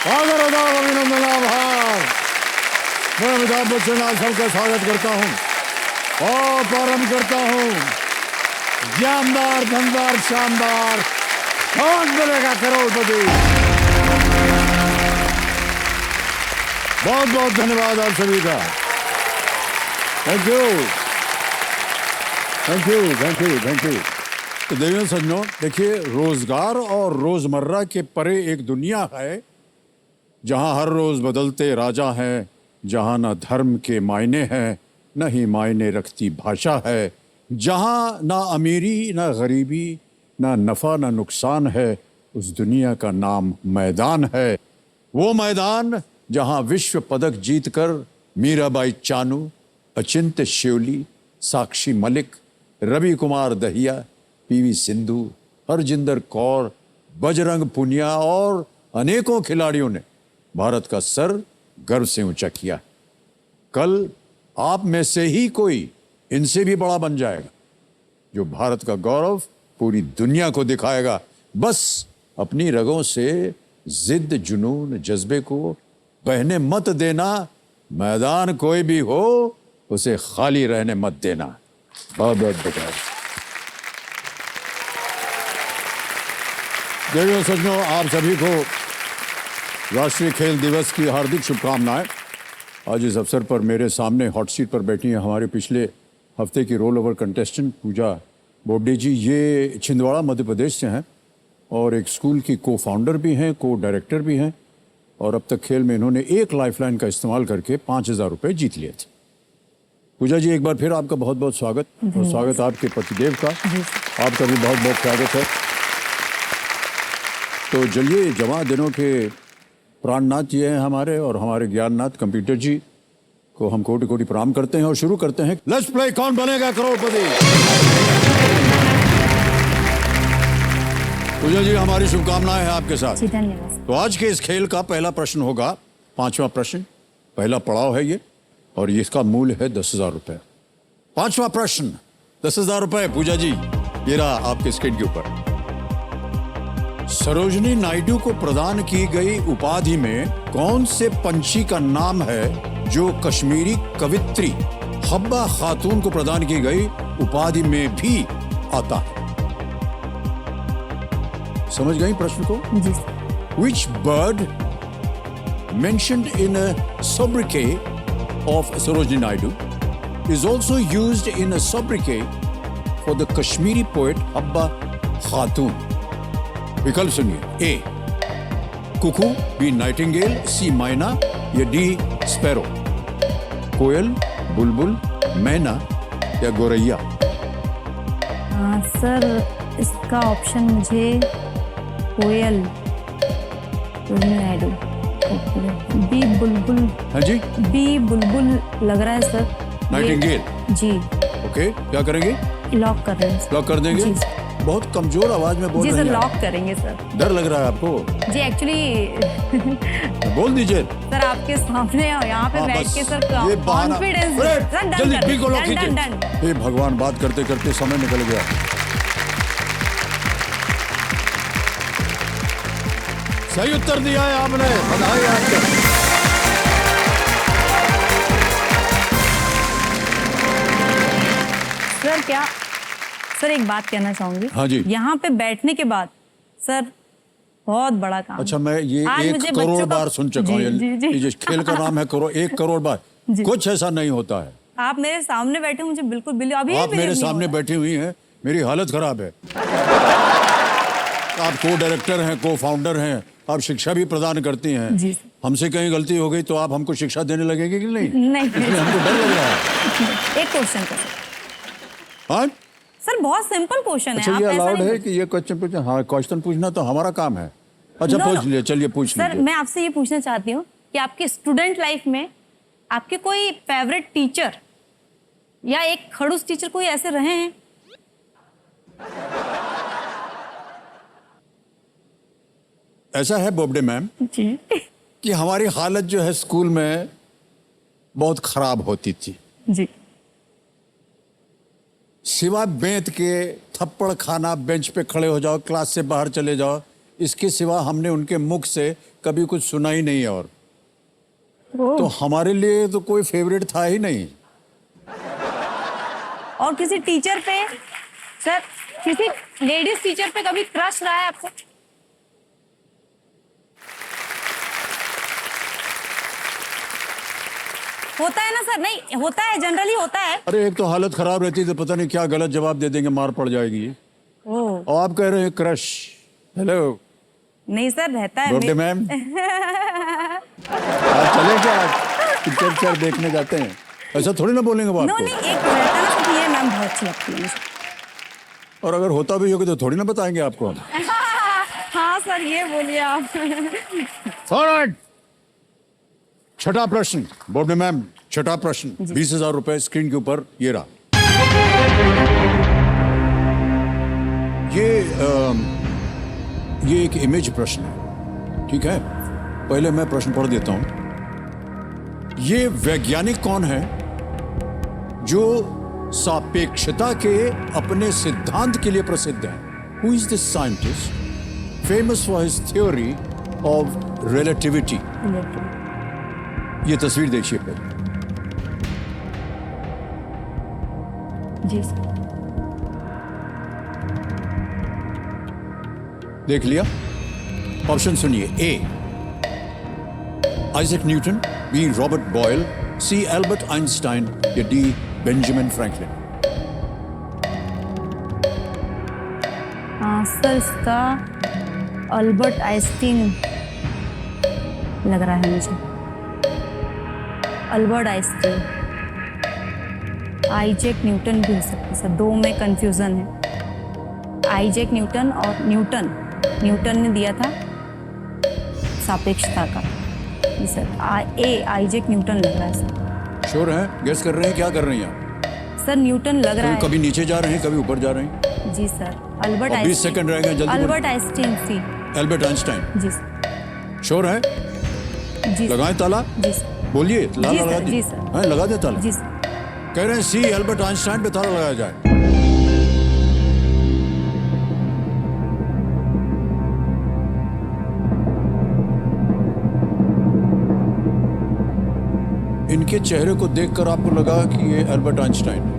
आदर आदाब अभिनंदन आभार। मैं अमिताभ बच्चन आप सबका स्वागत करता हूँ और प्रारंभ करता हूँ। जानदार, धनदार, शानदार, कौन बनेगा करोड़पति। बहुत बहुत धन्यवाद आप सभी का। Thank you, thank you, thank you, thank you. तो देवियों सज्जनों, देखिए, रोजगार और रोजमर्रा के परे एक दुनिया है जहां हर रोज बदलते राजा हैं, जहां न धर्म के मायने हैं न ही मायने रखती भाषा है, जहां ना अमीरी न गरीबी, ना नफा न नुकसान है, उस दुनिया का नाम मैदान है। वो मैदान जहां विश्व पदक जीतकर मीराबाई चानू, अचिंत्य शिवली, साक्षी मलिक, रवि कुमार दहिया, पीवी सिंधु, हरजिंदर कौर, बजरंग पुनिया और अनेकों खिलाड़ियों ने भारत का सर गर्व से ऊंचा किया। कल आप में से ही कोई इनसे भी बड़ा बन जाएगा, जो भारत का गौरव पूरी दुनिया को दिखाएगा। बस अपनी रगों से जिद, जुनून, जज्बे को बहने मत देना। मैदान कोई भी हो, उसे खाली रहने मत देना। बहुत बहुत धन्यवाद। देवियों सज्जनों, आप सभी को राष्ट्रीय खेल दिवस की हार्दिक शुभकामनाएं। आज इस अवसर पर मेरे सामने हॉट सीट पर बैठी हैं हमारे पिछले हफ्ते की रोल ओवर कंटेस्टेंट पूजा बोबडे जी। ये छिंदवाड़ा मध्य प्रदेश से हैं और एक स्कूल की को फाउंडर भी हैं, को डायरेक्टर भी हैं, और अब तक खेल में इन्होंने एक लाइफलाइन का इस्तेमाल करके 5,000 रुपये जीत लिए थे। पूजा जी, एक बार फिर आपका बहुत बहुत स्वागत, और स्वागत आपके पतिदेव का, आपका भी बहुत बहुत स्वागत है। तो चलिए, जवां दिनों के प्राणनाथ जी हैं हमारे, और हमारे ज्ञाननाथ कंप्यूटर जी को हम कोटि कोटि प्रणाम करते हैं और शुरू करते हैं। लेट्स प्ले कौन बनेगा करोड़पति। पूजा जी, हमारी शुभकामनाएं हैं आपके साथ। धन्यवाद। तो आज के इस खेल का पहला प्रश्न होगा 5वां प्रश्न, पहला पड़ाव है ये, और इसका मूल्य है 10,000 रुपए। 5वां प्रश्न 10,000 रुपए। पूजा जी, ये रहा आपके स्क्रीन के ऊपर। सरोजिनी नायडू को प्रदान की गई उपाधि में कौन से पंछी का नाम है जो कश्मीरी कवित्री हब्बा खातून को प्रदान की गई उपाधि में भी आता है? समझ गई प्रश्न को? जी। Which bird mentioned in a sobriquet of Sarojini Naidu is also used in a sobriquet for the Kashmiri poet Habba Khatun? विकल्प सुनिए। ए कुकू, बी नाइटिंगेल, सी मैना, या डी स्पैरो। कोयल, बुलबुल, मैना या गोरैया? सर, इसका ऑप्शन मुझे कोयल, नायडू, बी बुलबुल। हाँ जी, बी बुलबुल लग रहा है सर। नाइटिंगेल। जी। ओके, क्या करेंगे? लॉक कर रहे हैं। लॉक कर देंगे? जी। बहुत कमजोर आवाज में बोल जी रहे सर, हैं। लॉक करेंगे सर। डर लग रहा है आपको? जी, एक्चुअली बोल दीजिए सर, आपके सामने यहाँ पे बैठ के सर कॉन्फिडेंस। जल्दी बी को लॉक कीजिए। हे भगवान, बात करते करते समय निकल गया। सही उत्तर दिया है आपने, बधाई आपको। सर, क्या सर एक बात कहना चाहूंगी। हाँ जी। यहाँ पे बैठने के बाद सर बहुत बड़ा काम। अच्छा, मैं ये 1 करोड़ बार सुन चुका हूँ। ये खेल का नाम है 1 करोड़ बार। कुछ ऐसा नहीं होता है। आप मेरे सामने बैठे, मुझे बिल्कुल अभी आप मेरे सामने बैठी हुई हैं, मेरी हालत खराब है। आप को डायरेक्टर हैं, को फाउंडर हैं, आप शिक्षा भी प्रदान करती हैं। जी। हमसे कहीं गलती हो गई तो आप हमको शिक्षा देने लगेंगे कि नहीं? नहीं, हमको डर लग रहा है। एक क्वेश्चन का हाँ सर, बहुत सिंपल क्वेश्चन है। अच्छा, ये अलाउड है कि ये क्वेश्चन पूछना? हाँ, क्वेश्चन पूछना तो हमारा काम है। अच्छा, पूछ लिए, चलिए पूछ लीजिए। सर, मैं आपसे ये पूछना चाहती हूँ कि आपके स्टूडेंट लाइफ में आपके कोई फेवरेट टीचर या एक खड़ूस टीचर कोई ऐसे रहे हैं? ऐसा है बोबडे मैम जी कि हमारी हालत जो है स्कूल में बहुत खराब होती थी जी। सिवा बेंत के थप्पड़ खाना, बेंच पे खड़े हो जाओ, क्लास से बाहर चले जाओ, इसके सिवा हमने उनके मुख से कभी कुछ सुना ही नहीं। और ओह, तो हमारे लिए तो कोई फेवरेट था ही नहीं। और किसी टीचर पे सर, किसी लेडीज टीचर पे कभी क्रश रहा है आपको? होता है ना सर? नहीं होता है, जनरली होता है। अरे एक तो हालत खराब रहती तो पता नहीं क्या गलत जवाब दे देंगे, मार पड़ जाएगी। ओह, और आप कह रहे हैं क्रश। हेलो नहीं सर, रहता है। गुड मैम, आप चले क्या? पिक्चर देखने जाते हैं, ऐसा थोड़ी ना बोलेंगे वो नो आपको। नहीं, एक रहता है ना सर, ये मैम बहुत अच्छी लगती है मुझे। और अगर होता भी होगा तो थोड़ी ना बताएंगे आपको हम। हाँ सर, ये बोलिए आप। ऑलराइट, छठा प्रश्न बोर्ड में मैम, छठा प्रश्न 20,000 रुपए स्क्रीन के ऊपर ये रहा। ये एक इमेज प्रश्न है, ठीक है? पहले मैं प्रश्न पढ़ देता हूं। ये वैज्ञानिक कौन है जो सापेक्षता के अपने सिद्धांत के लिए प्रसिद्ध है? Who is this scientist famous for his theory of relativity? ये तस्वीर देखिए पहले। जी सर। देख लिया? ऑप्शन सुनिए। A Isaac Newton, B Robert Boyle, C Albert Einstein या डी बेंजामिन फ्रैंकलिन। सर इसका अल्बर्ट आइंस्टीन लग रहा है मुझे। अल्बर्ट आइंस्टीन, आइजैक न्यूटन भी हो सकता है सर, दो में कंफ्यूजन है। आइजैक न्यूटन और न्यूटन ने दिया था सापेक्षता का। जी सर, ए आइजैक न्यूटन लग रहा है सर। श्योर हैं? गेस कर रहे हैं? क्या कर रही हैं आप? सर न्यूटन लग रहा है। कभी नीचे जा रहे हैं, कभी ऊपर जा रहे हैं। जी सर, अल्बर्ट और 20 सेकंड रह गए, जल्दी Albert Einstein C. Albert Einstein. जी सर। श्योर है? जी सर। लगाएं ताला? जी सर। बोलिए, ताला जी सर, लगा जी दिए? सर। हैं, लगा दे ताला? जी सर। कह रहे हैं सी एल्बर्ट आइंस्टाइन पे ताला लगाया जाए। इनके चेहरे को देखकर आपको लगा कि ये एल्बर्ट आइंस्टाइन है।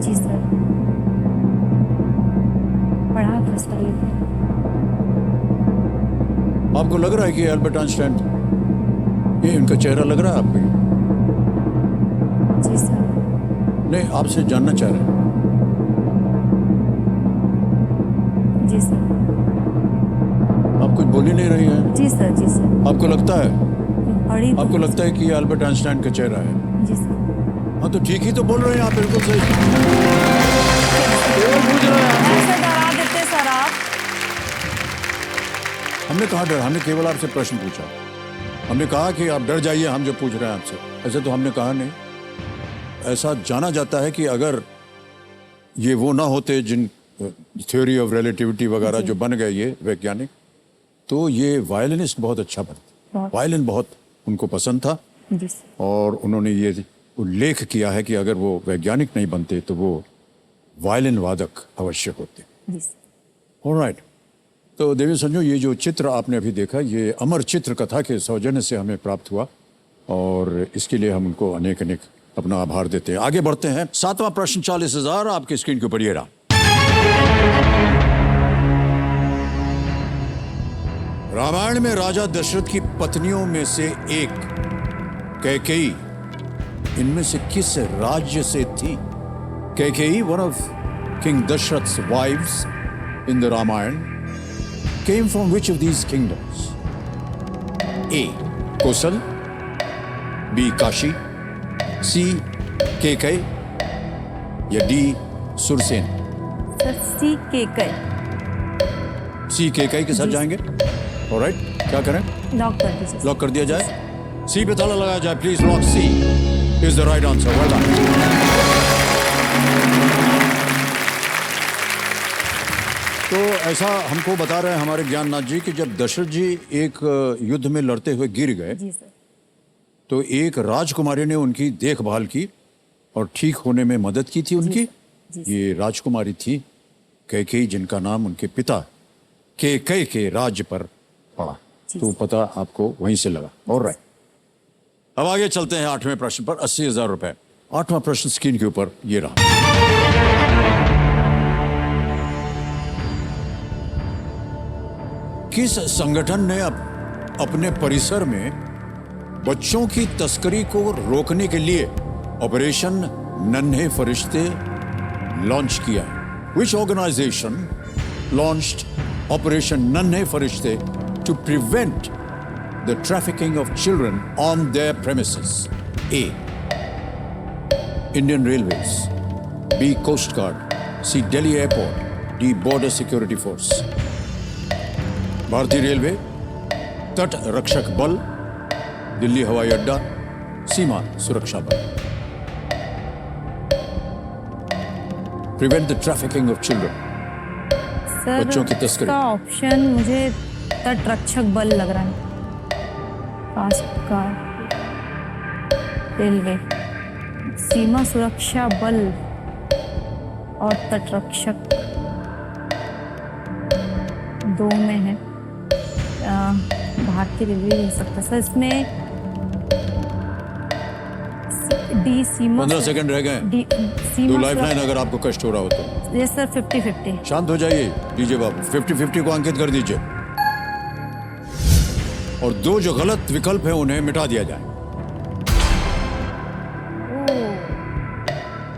जी सर, पढ़ा था सर ये। आपको लग रहा है कि ये एल्बर्ट आइंस्टाइन, ये इनका चेहरा लग रहा है आपको? जी सर। नहीं, आपसे जानना चाह रहे हैं। जी सर। आप कुछ बोल ही नहीं रही हैं। जी सर। जी सर। आपको लगता है, पढ़ी थी। आपको लगता है कि ये एल्बर्ट आइंस्टाइन का चेहरा है? जी सर। हाँ तो ठीक ही तो बोल रहे हैं आप, बिल्कुल सही। पूछ रहे हैं। ऐसे डरा देते सर आप। हमने कहा डर, हमने केवल आपसे प्रश्न पूछा। हमने कहा कि आप डर जाइए हम जो पूछ रहे हैं आपसे, ऐसे तो हमने कहा नहीं। ऐसा जाना जाता है कि अगर ये वो ना होते जिन थ्योरी ऑफ रिलेटिविटी वगैरह जो बन गए ये वैज्ञानिक, तो ये वायलिनिस्ट बहुत अच्छा बनते। वायलिन बहुत उनको पसंद था। जी सर। और उन्होंने ये उल्लेख किया है कि अगर वो वैज्ञानिक नहीं बनते तो वो वायलिन वादक अवश्य होते। जी सर। ऑलराइट, तो देवी संजू, ये जो चित्र आपने अभी देखा, ये अमर चित्र कथा के सौजन्य से हमें प्राप्त हुआ और इसके लिए हम उनको अनेक अनेक अपना आभार देते हैं। आगे बढ़ते हैं। 7वां प्रश्न 40,000 आपके स्क्रीन के ऊपर ये रहा। रामायण में राजा दशरथ की पत्नियों में से एक कैकेयी इनमें से किस राज्य से थी? Kaikeyi, one of king Dasharath's wives in the Ramayana, came from which of these kingdoms? A. Kosal, B. Kashi, C. Kaikeyi या D. सुरसेन? सर सी केकई। सी केकई के साथ जाएंगे। ऑलराइट, क्या करें? लॉक कर दीजिए। लॉक कर दिया जाए। सी पे ताला लगाया जाए please. Lock C is the right answer. Well done. तो ऐसा हमको बता रहे हैं हमारे ज्ञाननाथ जी कि जब दशरथ जी एक युद्ध में लड़ते हुए गिर गए, जी सर। तो एक राजकुमारी ने उनकी देखभाल की और ठीक होने में मदद की थी उनकी। जी। ये राजकुमारी थी कैकेयी, जिनका नाम उनके पिता के राज्य पर पड़ा। जी। तो पता आपको वहीं से लगा। ऑलराइट, अब आगे चलते हैं 8वें प्रश्न पर। 80,000 रुपए। 8वां प्रश्न स्क्रीन के ऊपर ये रहा। किस संगठन ने अपने परिसर में बच्चों की तस्करी को रोकने के लिए ऑपरेशन नन्हे फरिश्ते लॉन्च किया? Which organization launched Operation Nanne Farishte to prevent the trafficking of children on their premises? A. Indian Railways. B. Coast Guard. C. Delhi Airport. D. Border Security Force. भारतीय रेलवे, तट रक्षक बल, दिल्ली हवाई अड्डा, सीमा सुरक्षा बल। Prevent the trafficking of children. Sir बच्चों की तस्करी। इसका ऑप्शन मुझे तट रक्षक बल लग रहा है। कोस्ट गार्ड, रेलवे, सीमा सुरक्षा बल और तट रक्षक, दो में है। भारतीय रेलवे हो सकता है सर। इसमें डी सीमा 15 सेकंड रह गए। डी दो सीमा लाइफलाइन अगर आपको कष्ट हो रहा हो तो। ये सर 50-50। शांत हो जाइए डीजे बाबू। 50-50 को अंकित कर दीजिए और दो जो गलत विकल्प है उन्हें मिटा दिया जाए।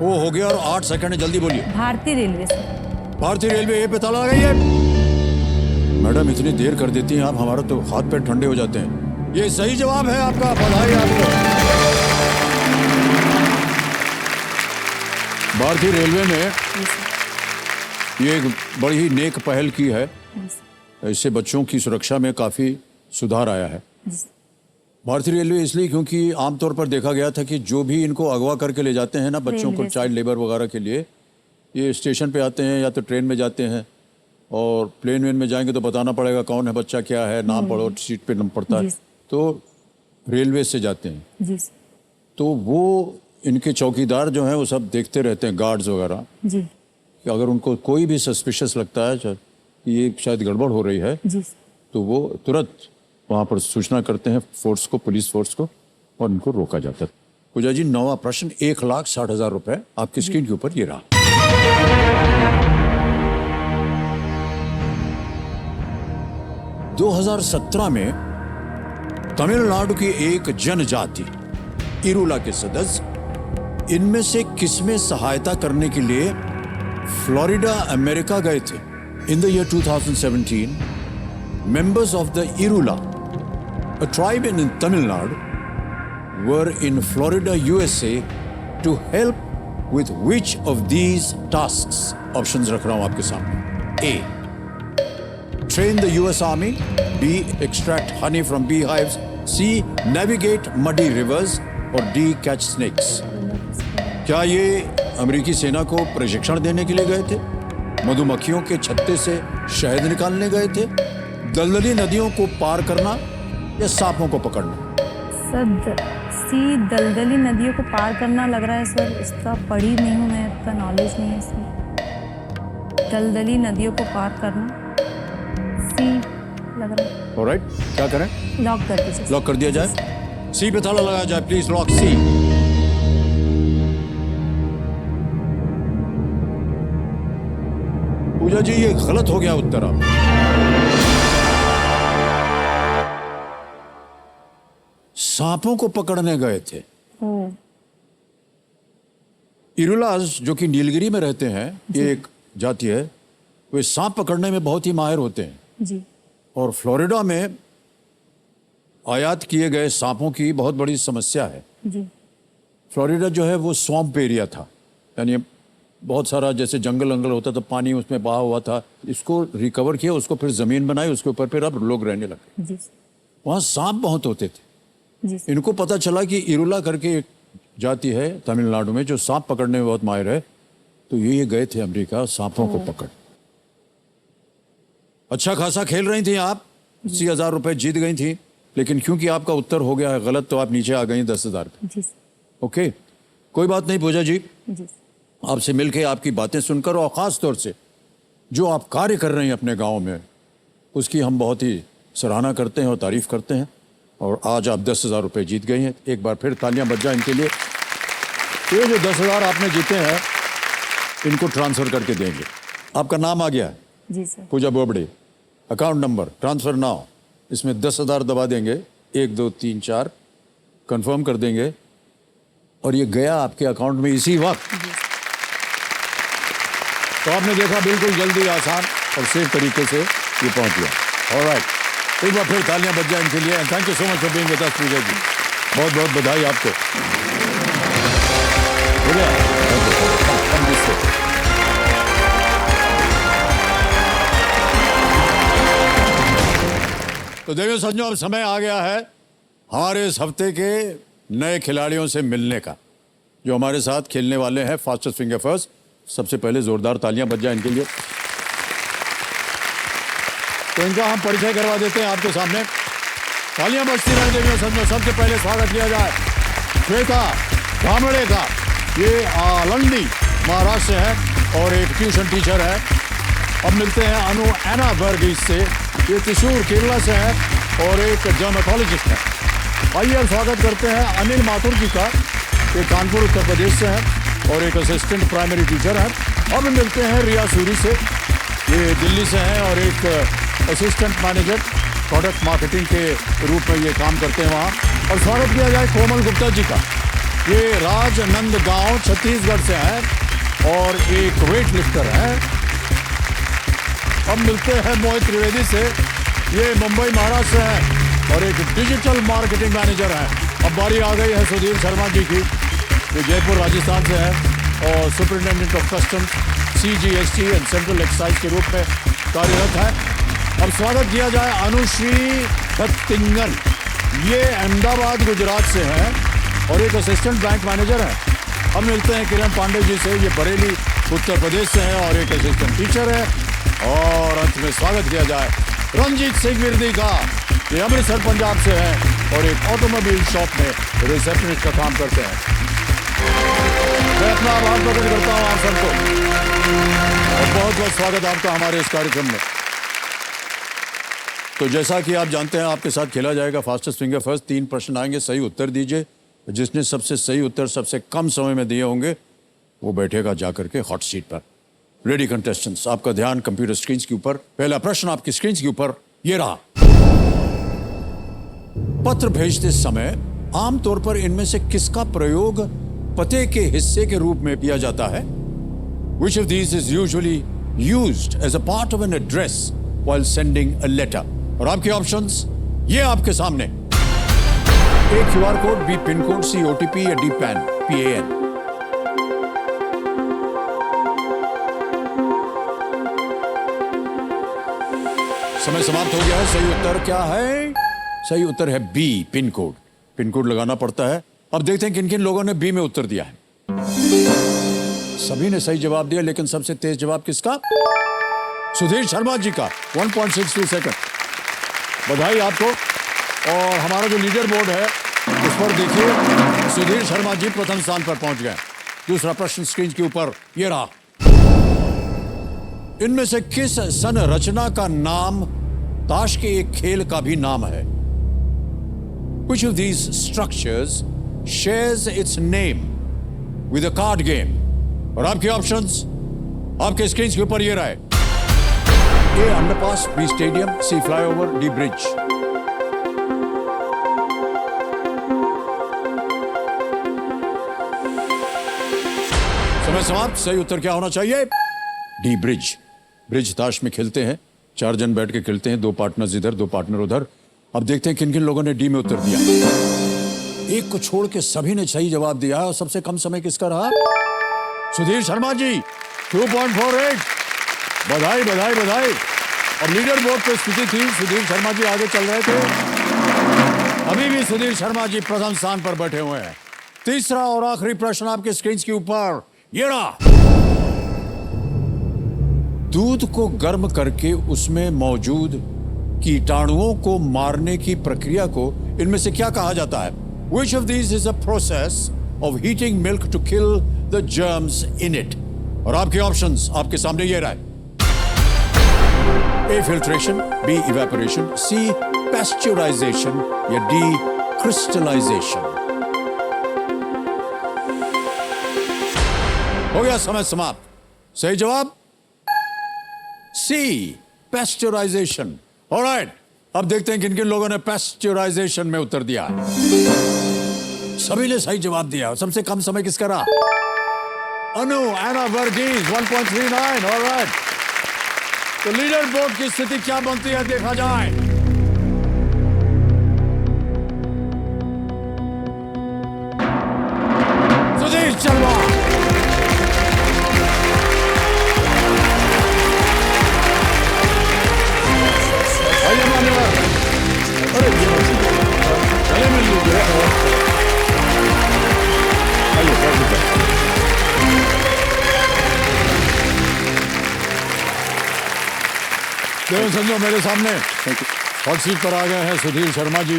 वो हो गया। और 8 सेकंड है, जल्दी बोलिए। भारतीय रेलवे सर। भारतीय रेलवे ए पे ताला लगाइए। मैडम इतनी देर कर देती हैं आप, हमारा तो हाथ पैर ठंडे हो जाते हैं। ये सही जवाब है आपका, बधाई आपको। भारतीय रेलवे ने ये एक बड़ी ही नेक पहल की है। इससे बच्चों की सुरक्षा में काफी सुधार आया है। भारतीय रेलवे इसलिए क्योंकि आमतौर पर देखा गया था कि जो भी इनको अगवा करके ले जाते हैं ना बच्चों को, चाइल्ड लेबर वगैरह के लिए, ये स्टेशन पे आते हैं या तो ट्रेन में जाते हैं, और प्लेन वेन में जाएंगे तो बताना पड़ेगा कौन है बच्चा, क्या है, नाम पढ़ो, सीट पे नंबर पड़ता है। तो रेलवे से जाते हैं जी। तो वो इनके चौकीदार जो हैं वो सब देखते रहते हैं, गार्ड्स वगैरह, जी कि अगर उनको कोई भी सस्पिशियस लगता है कि ये शायद गड़बड़ हो रही है जी। तो वो तुरंत वहाँ पर सूचना करते हैं फोर्स को, पुलिस फोर्स को, और इनको रोका जाता है। पूजा जी 9वां प्रश्न 1,60,000 रुपए आपकी स्क्रीन के ऊपर ये रहा। 2017 में तमिलनाडु की एक जनजाति इरुला के सदस्य इनमें से किसमें सहायता करने के लिए फ्लोरिडा अमेरिका गए थे? In the year 2017, members of the Irula, a tribe in Tamil Nadu, were in Florida, USA to help with which of these tasks? Options रख रहा हूं आपके सामने। A. Train the US Army. B. Extract honey from beehives. C. Navigate muddy rivers. और D. Catch snakes. क्या ये अमेरिकी सेना को प्रशिक्षण देने के लिए गए थे? मधुमक्खियों के छत्ते से शहद निकालने गए थे? दलदली नदियों को पार करना या सांपों को पकड़ना? सर सी दलदली नदियों को पार करना लग रहा है सर। इसका पढ़ी नहीं हूँ मैं, इसका नॉलेज नहीं है इसमें। दलदली नदियों को पार करना, सी लग रहा है। ऑलराइट, क्या करें? लॉक कर दीजिए। लॉक कर दिया जाए। सी पे ताला लगाया जाए प्लीज। लॉक सी। पूजा जी ये गलत हो गया उत्तर। आप सांपों को पकड़ने गए थे। ओ, इरुलास जो कि नीलगिरी में रहते हैं, ये एक जाति है, वे सांप पकड़ने में बहुत ही माहिर होते हैं। जी और फ्लोरिडा में आयात किए गए सांपों की बहुत बड़ी समस्या है। जी। फ्लोरिडा जो है वो स्वैम्प एरिया था, यानी बहुत सारा जैसे जंगल अंगल होता था, पानी उसमें बहा हुआ था। इसको रिकवर किया, उसको फिर जमीन बनाई, उसके ऊपर फिर अब लोग रहने लगे। जी वहाँ सांप बहुत होते थे। जी। इनको पता चला कि इरुला करके एक जाति है तमिलनाडु में जो सांप पकड़ने में बहुत माहिर है, तो ये गए थे अमेरिका सांपों को पकड़। अच्छा खासा खेल रही थी आप, 80,000 रुपए जीत गई थी, लेकिन क्योंकि आपका उत्तर हो गया है गलत तो आप नीचे आ गई 10,000 पे। जी ओके, कोई बात नहीं पूजा जी। जी। आपसे मिलके, आपकी बातें सुनकर, और खास तौर से जो आप कार्य कर रहे हैं अपने गांव में, उसकी हम बहुत ही सराहना करते हैं और तारीफ करते हैं। और आज आप 10,000 रुपये जीत गए हैं। एक बार फिर तालियां बज जाएं इनके लिए। ये जो 10,000 आपने जीते हैं इनको ट्रांसफ़र करके देंगे। आपका नाम आ गया है? जी sir. Pooja Bobde. Account number transfer now. इसमें 10,000 दबा देंगे, 1 2 3 4 कंफर्म कर देंगे और ये गया आपके अकाउंट में इसी वक्त। तो आपने देखा बिल्कुल जल्दी, आसान और सेफ तरीके से ये पहुंच गया। ऑलराइट, एक बार फिर तालियां बज जाएं इनके लिए। And thank you so much for being with us Pooja ji. बहुत बहुत बधाई आपको। हो गया? तो देखिए सज्जनों, अब समय आ गया है हमारे इस हफ्ते के नए खिलाड़ियों से मिलने का, जो हमारे साथ खेलने वाले हैं फास्टेस्ट फिंगर फर्स्ट। सबसे पहले जोरदार तालियां बज जाएं इनके लिए। तो इनका हम परिचय करवा देते हैं आपके सामने। तालियां बजती रहें देखिए सज्जनों। सबसे पहले स्वागत किया जाए श्वेता भामड़े का। ये आलंदी महाराष्ट्र से है और एक ट्यूशन टीचर है। अब मिलते हैं अनु एना वर्गीस से। ये त्रिशूर केरला से है और एक डर्मेटोलॉजिस्ट है। आइए अब स्वागत करते हैं अनिल माथुर जी का। ये कानपुर उत्तर प्रदेश से है और एक असिस्टेंट प्राइमरी टीचर है। अब मिलते हैं रिया सूरी से। ये दिल्ली से हैं और एक असिस्टेंट मैनेजर प्रोडक्ट मार्केटिंग के रूप में ये काम करते हैं वहाँ। और स्वागत किया जाए कोमल गुप्ता जी का। ये राजनंदगांव छत्तीसगढ़ से है और एक वेट लिफ्टर है। अब मिलते हैं मोहित त्रिवेदी से। ये मुंबई महाराष्ट्र से है और एक डिजिटल मार्केटिंग मैनेजर है। अब बारी आ गई है सुधीर शर्मा जी की। ये जयपुर राजस्थान से है और superintendent of customs CGST and central excise के रूप में कार्यरत है। अब स्वागत किया जाए अनुश्री खत्तिंगन। ये अहमदाबाद गुजरात से है और एक असिस्टेंट बैंक मैनेजर है। अब मिलते हैं किरण पांडे जी से। ये बरेली उत्तर प्रदेश से है और एक असिस्टेंट टीचर है। और अंत में स्वागत किया जाए रंजीत सिंह विरदी का। ये अमृतसर पंजाब से है और एक ऑटोमोबाइल शॉप में रिसेप्शनिस्ट का काम करते हैं। मैं अपना आभार प्रकट करता हूँ आप सबको और बहुत बहुत स्वागत आपका हमारे इस कार्यक्रम में। तो जैसा कि आप जानते हैं आपके साथ खेला जाएगा फास्टेस्ट फिंगर फर्स्ट। 3 प्रश्न आएंगे, सही उत्तर दीजिए। जिसने सबसे सही उत्तर सबसे कम समय में दिए होंगे वो बैठेगा जाकर के हॉट सीट पर। रेडी कंटेस्टेंट्स, आपका ध्यान कंप्यूटर स्क्रीन के ऊपर। पहला प्रश्न आपकी स्क्रीन के ऊपर ये रहा। पत्र भेजते समय आमतौर पर इनमें से किसका प्रयोग पते के हिस्से के रूप में किया जाता है? Which of these is usually used as a part of an address while sending a letter? और आपके ऑप्शंस ये आपके सामने। A QR code, B pin code, C OTP या D PAN। समय समाप्त हो गया है। सही उत्तर क्या है? सही उत्तर है B pin code. Pin code लगाना पड़ता है। अब देखते हैं किन किन लोगों ने B में उत्तर दिया है। सभी ने सही जवाब दिया, लेकिन सबसे तेज जवाब किसका? सुधीर शर्मा जी का। 1.62 सेकंड। बधाई आपको। और हमारा जो लीडर बोर्ड है उस पर देखिए सुधीर शर्मा जी प्रथम स्थान पर पहुंच गए। दूसरा प्रश्न स्क्रीन के ऊपर ये रहा। इनमें से किस संरचना का नाम ताश के एक खेल का भी नाम है? Which of these structures shares its name with a card game? और आपके ऑप्शंस आपके स्क्रीन के ऊपर ये रहे। A underpass, B stadium, C flyover, D bridge. समय समाप्त। सही उत्तर क्या होना चाहिए? D bridge. ब्रिज ताश में खेलते हैं, 4 जन बैठ के खेलते हैं, 2 पार्टनर्स इधर 2 पार्टनर उधर। अब देखते हैं किन किन लोगों ने डी में उत्तर दिया। एक को छोड़ के सभी ने सही जवाब दिया और सबसे कम समय किसका रहा? सुधीर शर्मा जी। 2.48। बधाई बधाई बधाई। अब लीडर बोर्ड पे स्थिति थी, सुधीर शर्मा जी आगे चल रहे थे। अभी भी सुधीर शर्मा जी प्रथम स्थान पर बैठे हुए हैं। तीसरा और आखिरी प्रश्न आपके स्क्रीन के ऊपर ये रहा। दूध को गर्म करके उसमें मौजूद कीटाणुओं को मारने की प्रक्रिया को इनमें से क्या कहा जाता है? Which of these is a process of heating milk to kill the germs in it? और आपके ऑप्शंस आपके सामने ये रहे। ए फिल्ट्रेशन, बी इवेपोरेशन, सी पैस्चराइजेशन या डी क्रिस्टलाइजेशन। हो गया समय समाप्त। सही जवाब सी पैस्चराइजेशन। ऑलराइट, अब देखते हैं किन किन लोगों ने पैस्चराइजेशन में उत्तर दिया। सभी ने सही जवाब दिया। सबसे कम समय किसका रहा? अनु एना वर्गीज 1.39। ऑलराइट, तो लीडर बोर्ड की स्थिति क्या बनती है देखा जाए। सुधीर शर्मा, आइए मान्यवर। अरे चले मिल लीजिए। आइए बैठिए। देवेंद्र संजो मेरे सामने हॉट सीट पर आ गए हैं सुधीर शर्मा जी।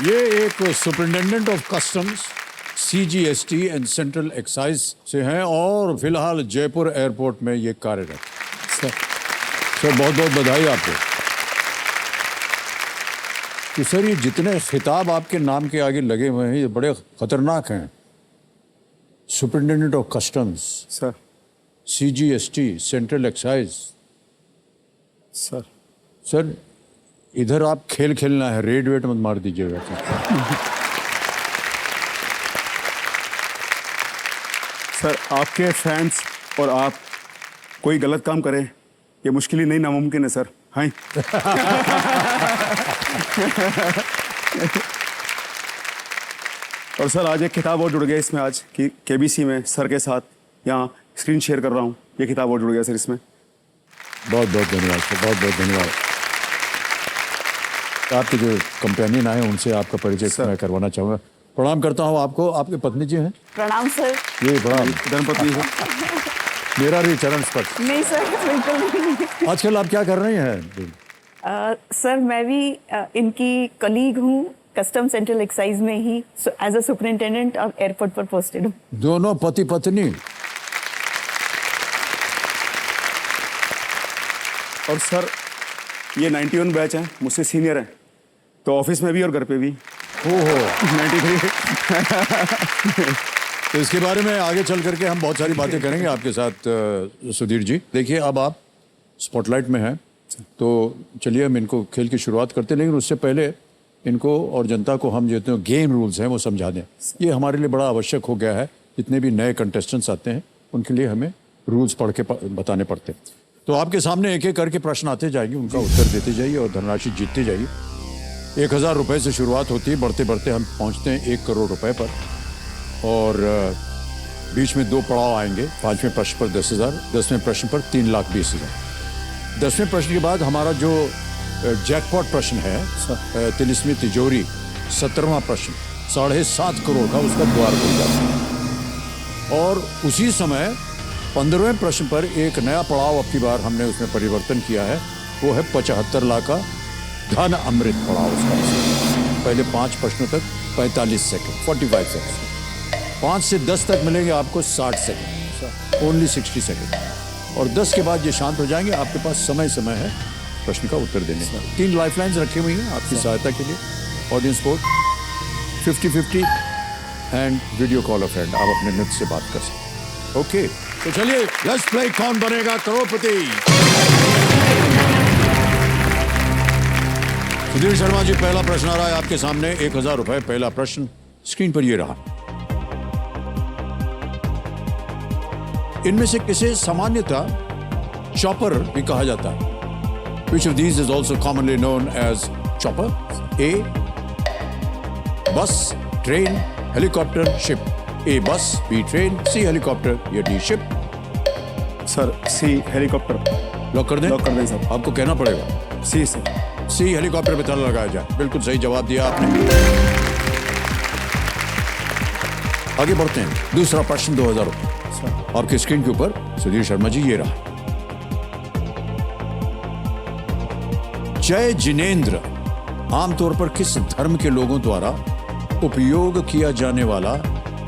ये एक superintendent of customs CGST and central excise से हैं और फिलहाल जयपुर एयरपोर्ट में ये कार्यरत। सर बहुत बहुत बधाई आपको। तो सर ये जितने खिताब आपके नाम के आगे लगे हुए हैं ये बड़े खतरनाक हैं। Superintendent of customs sir, CGST central excise. Sir इधर आप खेल खेलना है, रेड वेट मत मार दीजिएगा। सर आपके फैंस और आप कोई गलत काम करें ये मुश्किल ही नहीं नामुमकिन है सर। हाँ और सर आज एक किताब और जुड़ गया इसमें, आज कि KBC में सर के साथ यहाँ स्क्रीन शेयर कर रहा हूँ। ये किताब और जुड़ गया सर इसमें। बहुत बहुत धन्यवाद सर, बहुत बहुत धन्यवाद। आपके जो कंपेनियन आए उनसे आपका परिचय मैं करवाना चाहूँगा। प्रणाम करता हूँ आपको। आपके पत्नी जी हैं? प्रणाम सर। ये प्रणाम। धर्मपत्नी सर। मेरा भी चरण स्पर्श। नहीं सर, बिल्कुल नहीं। आजकल आप क्या कर रही हैं? सर मैं भी इनकी कलीग हूँ, कस्टम सेंट्रल एक्साइज में ही एज अ सुपरिटेंडेंट और एयरपोर्ट पर पोस्टेड हूँ। दोनों पति पत्नी? और सर ये 91 बैच है, मुझसे सीनियर है, तो ऑफिस में भी और घर पे भी। ओहो 93। तो इसके बारे में आगे चल करके हम बहुत सारी बातें करेंगे आपके साथ सुधीर जी। देखिए अब आप स्पॉटलाइट में हैं, तो चलिए हम इनको खेल की शुरुआत करते हैं, लेकिन उससे पहले इनको और जनता को हम जो गेम रूल्स हैं वो समझा दें। ये हमारे लिए बड़ा आवश्यक हो गया है। जितने भी नए कंटेस्टेंट्स आते हैं उनके लिए हमें रूल्स पढ़ के बताने पड़ते हैं। तो आपके सामने एक एक करके प्रश्न आते जाएंगे, उनका उत्तर देते जाइए और धनराशि जीतते जाइए। 1000 रुपये से शुरुआत होती है, बढ़ते बढ़ते हम पहुंचते हैं 1 करोड़ रुपए पर। और बीच में 2 पड़ाव आएंगे। 5वें प्रश्न पर 10,000, 10वें प्रश्न पर 3,20,000। 10वें प्रश्न के बाद हमारा जो जैकपॉट प्रश्न है, तिलिस्मी तिजोरी, 17वां प्रश्न 7.5 करोड़ का, उसका द्वार खुल जाता है। और उसी समय 15वें प्रश्न पर एक नया पड़ाव अब की बार हमने उसमें परिवर्तन किया है, वो है 75 लाख का धन अमृत पड़ाव उसका। पहले 5 प्रश्नों तक 45 सेकंड, 45 सेकंड। 5 से 10 तक मिलेंगे आपको 60 सेकंड, ओनली 60 सेकंड। और 10 के बाद ये शांत हो जाएंगे। आपके पास समय है प्रश्न का उत्तर देने का। 3 लाइफलाइंस रखी हुई हैं आपकी सहायता के लिए। Audience poll 50-50 and video call a friend, आप अपने मित्र से बात कर सकते। ओके, तो चलिए लेट्स प्ले कौन बनेगा करोड़पति। सुधीर शर्मा जी, पहला प्रश्न आ रहा है आपके सामने। 1000 रुपए। पहला प्रश्न स्क्रीन पर ये रहा। इनमें से किसे सामान्यतः चॉपर भी कहा जाता है? Which of these is also commonly known as chopper? A. Bus, train, helicopter, ship. A. Bus, B. Train, C. Helicopter या D. Ship? Sir C helicopter. Lock कर दें? लॉक कर दें सर। आपको कहना पड़ेगा C सर। C हेलीकॉप्टर पे ताला लगाया जाए। बिल्कुल सही जवाब दिया आपने। आगे बढ़ते हैं। दूसरा प्रश्न 2000 रुपये आपके स्क्रीन के ऊपर। सुधीर शर्मा जी, ये रहा। जय जिनेंद्र आमतौर पर किस धर्म के लोगों द्वारा उपयोग किया जाने वाला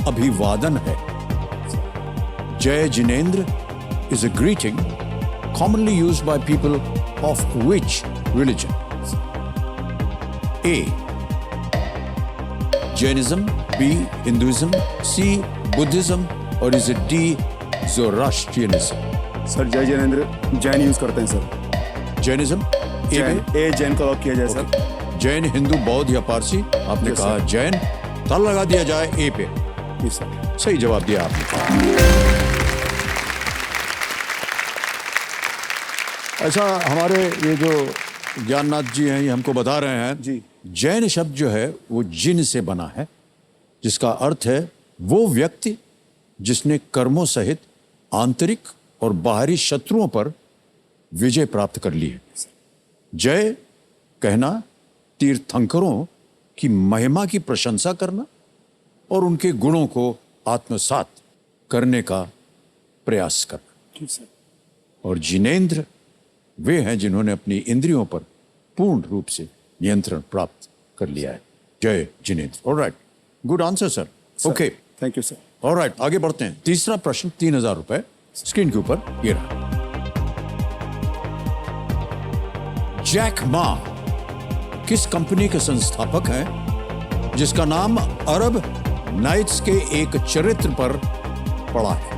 अभिवादन है? Jai Jinendra is a greeting commonly used by people of which religion? A Jainism, B Hinduism, C Buddhism और is it D Zoroastrianism? Sir Jai Jainendra Jain use करते हैं सर। जैनिज्म ए जैन को लॉक किया जाए सर। जैन, हिंदू, बौद्ध या पारसी? आपने Yes, कहा sir. जैन। ताला लगा दिया जाए ए पे। जी सर। सही जवाब दिया आपने। अच्छा, हमारे ये जो ज्ञाननाथ जी हैं ये हमको बता रहे हैं जी। जैन शब्द जो है वो जिन से बना है, जिसका अर्थ है वो व्यक्ति जिसने कर्मों सहित आंतरिक और बाहरी शत्रुओं पर विजय प्राप्त कर ली है। जय कहना तीर्थंकरों की महिमा की प्रशंसा करना और उनके गुणों को आत्मसात करने का प्रयास करना। जी सर। और जिनेंद्र वे हैं जिन्होंने अपनी इंद्रियों पर पूर्ण रूप से नियंत्रण प्राप्त कर लिया है। Jai Jinendra. Alright, good answer sir. Okay, thank you sir. Alright, आगे बढ़ते हैं। तीसरा प्रश्न 3000 रुपए स्क्रीन के ऊपर ये रहा। जैक मा किस कंपनी के संस्थापक हैं जिसका नाम अरब नाइट्स के एक चरित्र पर पड़ा है?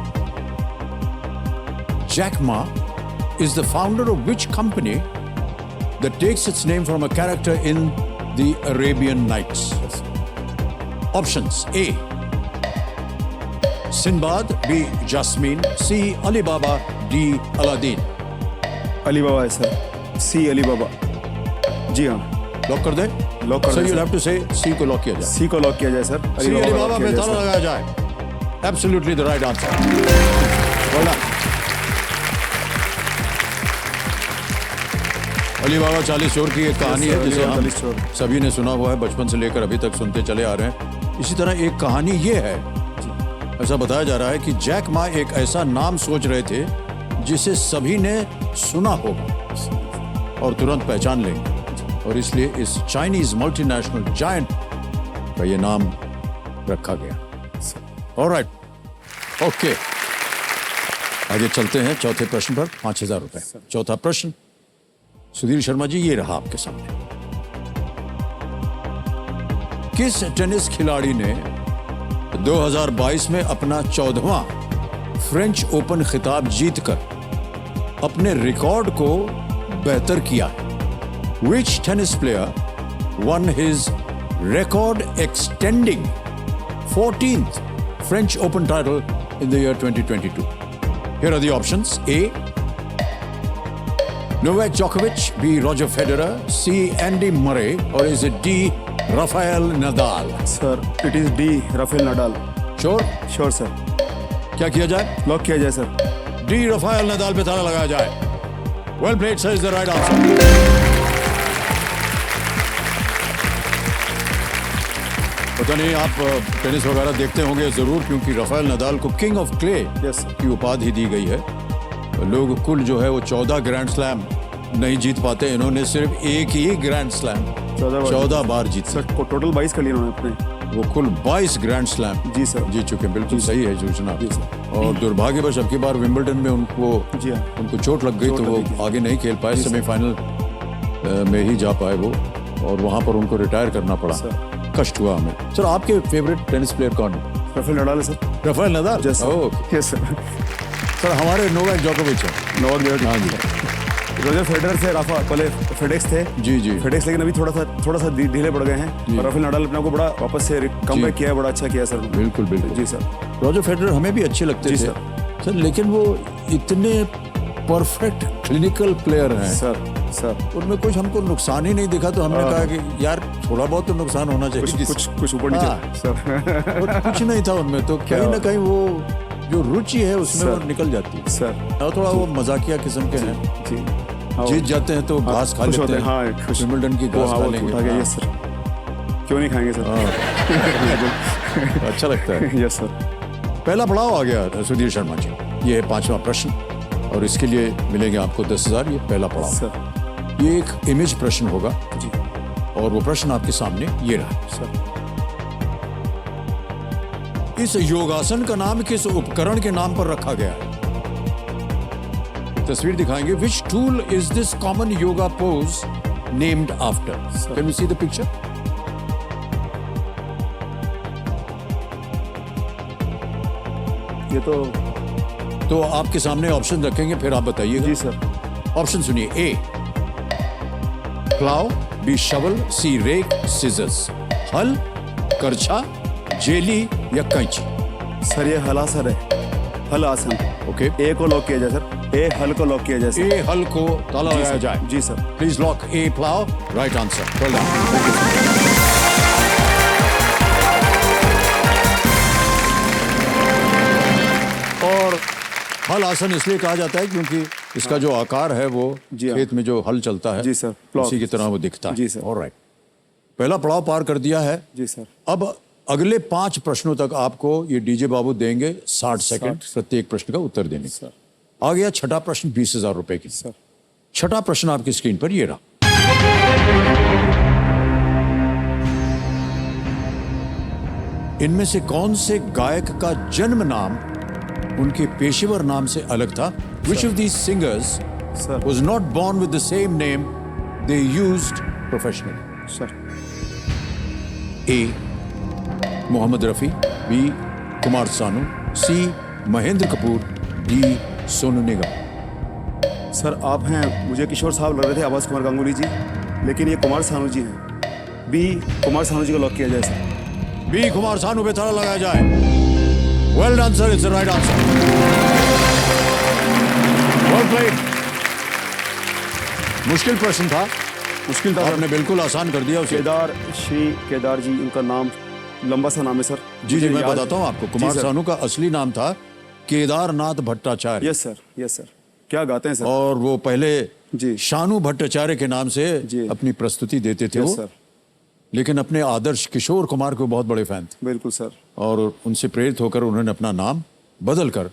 Jack Ma is the founder of which company that takes its name from a character in the Arabian Nights? Options: A. Sinbad, B. Jasmine, C. Alibaba, D. Aladdin. Ali बाबा है सर। सी अली बाबा। जी हाँ। लॉक कर दे? Lock कर So दें, you'll sir. have to say C को lock किया जाए। सी को lock किया जाए सर। C अलीबाबा लॉक पे किया ताला जाए, लगाया जाए। Absolutely the right answer. Well done. Alibaba 40 चोर की एक कहानी sir, है जिसे अलीबाबा हम 40 चोर। सभी ने सुना हुआ है, बचपन से लेकर अभी तक सुनते चले आ रहे हैं। इसी तरह एक कहानी ये है, ऐसा बताया जा रहा है कि जैक मा एक ऐसा नाम सोच रहे थे जिसे सभी ने सुना होगा और तुरंत पहचान लेंगे, और इसलिए इस चाइनीज मल्टीनेशनल जायंट का ये नाम रखा गया। ऑलराइट, ओके, आगे चलते हैं चौथे प्रश्न पर। 5000 रुपए। चौथा प्रश्न सुधीर शर्मा जी, ये रहा आपके सामने। किस टेनिस खिलाड़ी ने 2022 में अपना 14वां फ्रेंच ओपन खिताब जीतकर अपने रिकॉर्ड को बेहतर किया है? Which tennis player won his record-extending 14th French Open title in the year 2022? Here are the options: A. Novak Djokovic, B. Roger Federer, C. Andy Murray, or is it D. Rafael Nadal? Sir it is D Rafael Nadal. Sure? Sure sir. क्या किया जाए? Lock किया जाए sir. D. Rafael Nadal पे ताला लगाया जाए। Well played, sir, is the right answer. पता नहीं आप टेनिस वगैरह देखते होंगे जरूर, क्योंकि राफेल नडाल को किंग ऑफ क्ले Yes. की उपाधि दी गई है। लोग कुल जो है वो 14 ग्रैंड स्लैम नहीं जीत पाते, इन्होंने सिर्फ एक ही ग्रैंड स्लैम 14 बार जीत सर टोटल 22 कर लिए उन्होंने अपने। वो कुल 22 ग्रैंड स्लैम जी सर। जीत चुके हैं। बिल्कुल सही है सूचना। जी सर। और दुर्भाग्यवश अब की बार विंबलडन में जी हाँ। उनको चोट लग गई, चोट तो लग वो गई थी। आगे नहीं खेल पाए। जी सर। सेमीफाइनल में ही जा पाए वो, और वहां पर उनको रिटायर करना पड़ा। सर। कष्ट हुआ हमें। सर, आपके फेवरेट टेनिस प्लेयर कौन है? राफेल नडाल है sir. Rafael Nadal? Yes, sir. Okay. Yes, sir. Sir, हमारे नोवाक जोकोविच है। नोवाक जोकोविच। हाँ जी। रोजर फेडरर से राफा पहले फेडेक्स थे। जी जी। फेडेक्स, लेकिन अभी थोड़ा सा ढीले पड़ गए हैं। और राफेल नडाल अपने को बड़ा वापस से कमबैक किया है, बड़ा अच्छा किया सर। बिल्कुल बिल्कुल। जी सर। रोजर फेडरर हमें भी अच्छे लगते जी थे सर। सर, लेकिन वो इतने परफेक्ट क्लिनिकल प्लेयर हैं सर उनमें कुछ हमको नुकसान ही नहीं दिखा, तो हमने कहा कि यार थोड़ा बहुत तो नुकसान होना चाहिए। कुछ ऊपर नीचे हाँ। सर। और कुछ नहीं था उनमें, तो कहीं ना कहीं वो जो रुचि है उसमें वो सर। निकल जाती है। सर और थोड़ा वो मजाकिया किस्म के हैं, जी हाँ, जीत जाते हैं तो घास खा खुश लेते होते हैं। हैं। हाँ, खुश। विंबलडन की वो घास हाँ, खा वो लेंगे। उठा के, हाँ। Yes sir. क्यों नहीं खाएंगे सर? अच्छा लगता है। Yes sir. पहला पड़ाव आ गया सुधीर शर्मा जी। ये है 5वां प्रश्न, और इसके लिए मिलेंगे आपको 10,000। ये पहला पड़ाव। सर ये एक इमेज प्रश्न होगा, जी और वो प्रश्न आपके सामने ये रहा। सर। इस योगासन का नाम किस उपकरण के नाम पर रखा गया है? तस्वीर दिखाएंगे. Which tool is this common yoga pose named after? Can we see the picture? ये तो आपके सामने ऑप्शन रखेंगे, फिर आप बताइएगा. जी सर. ऑप्शन सुनिए. ए प्लाव, बी शवल, सी रेक, सीजर्स. हल, करछा, जेली या कैंची. सर ये हलासन है. हल आसन. ओके. ए को लॉक किया जाए सर. ए हल को लॉक किया जाए सर. ए हल को ताला जी लगाया सर. जाए. जी सर. प्लीज लॉक ए प्लाव. Right answer. Well done. और हल आसन इसलिए कहा जाता है क्योंकि इसका जो आकार है वो जी हाँ. खेत में जो हल चलता है जी सर. प्लाव. उसी की तरह वो दिखता है. जी सर. ऑलराइट. पहला पड़ाव पार कर दिया है. जी सर. अब अगले 5 प्रश्नों तक आपको ये डीजे बाबू देंगे 60 सेकंड प्रत्येक प्रश्न का उत्तर देने का. आ गया छठा प्रश्न 20,000 रुपए की. सर. छठा प्रश्न आपकी स्क्रीन पर ये रहा. इनमें से कौन से गायक का जन्म नाम उनके पेशेवर नाम से अलग था? Which of these singers Sir. was not born with the same name they used professionally? Sir. A. Mohammad Rafi, B. Kumar Sanu, C. Mahendra Kapoor, D. Sonu Nigam. Sir आप हैं, मुझे किशोर साहब लग रहे थे, आवाज कुमार गांगुली जी, लेकिन ये कुमार सानू जी हैं. बी कुमार सानू जी को लॉक किया जाए सर. B. कुमार सानू पे ताला लगाया जाए. Well done, sir. It's the right answer. Well played. मुश्किल प्रश्न था. मुश्किल था. आपने बिल्कुल आसान कर दिया उसे. केदार, श्री केदार जी उनका नाम लंबा सा नाम है सर. जी मुझे मैं याद- बताता हूँ आपको. कुमार जी सर. सानू का असली नाम था Kedarnath Bhattacharya. Yes sir. Yes sir. क्या गाते हैं सर. और वो पहले जी. शानू भट्टाचार्य के नाम से जी. अपनी प्रस्तुति देते थे यस वो. सर. लेकिन अपने आदर्श किशोर कुमार के बहुत बड़े फैन थे बिल्कुल सर. और उनसे प्रेरित होकर उन्होंने अपना नाम बदल कर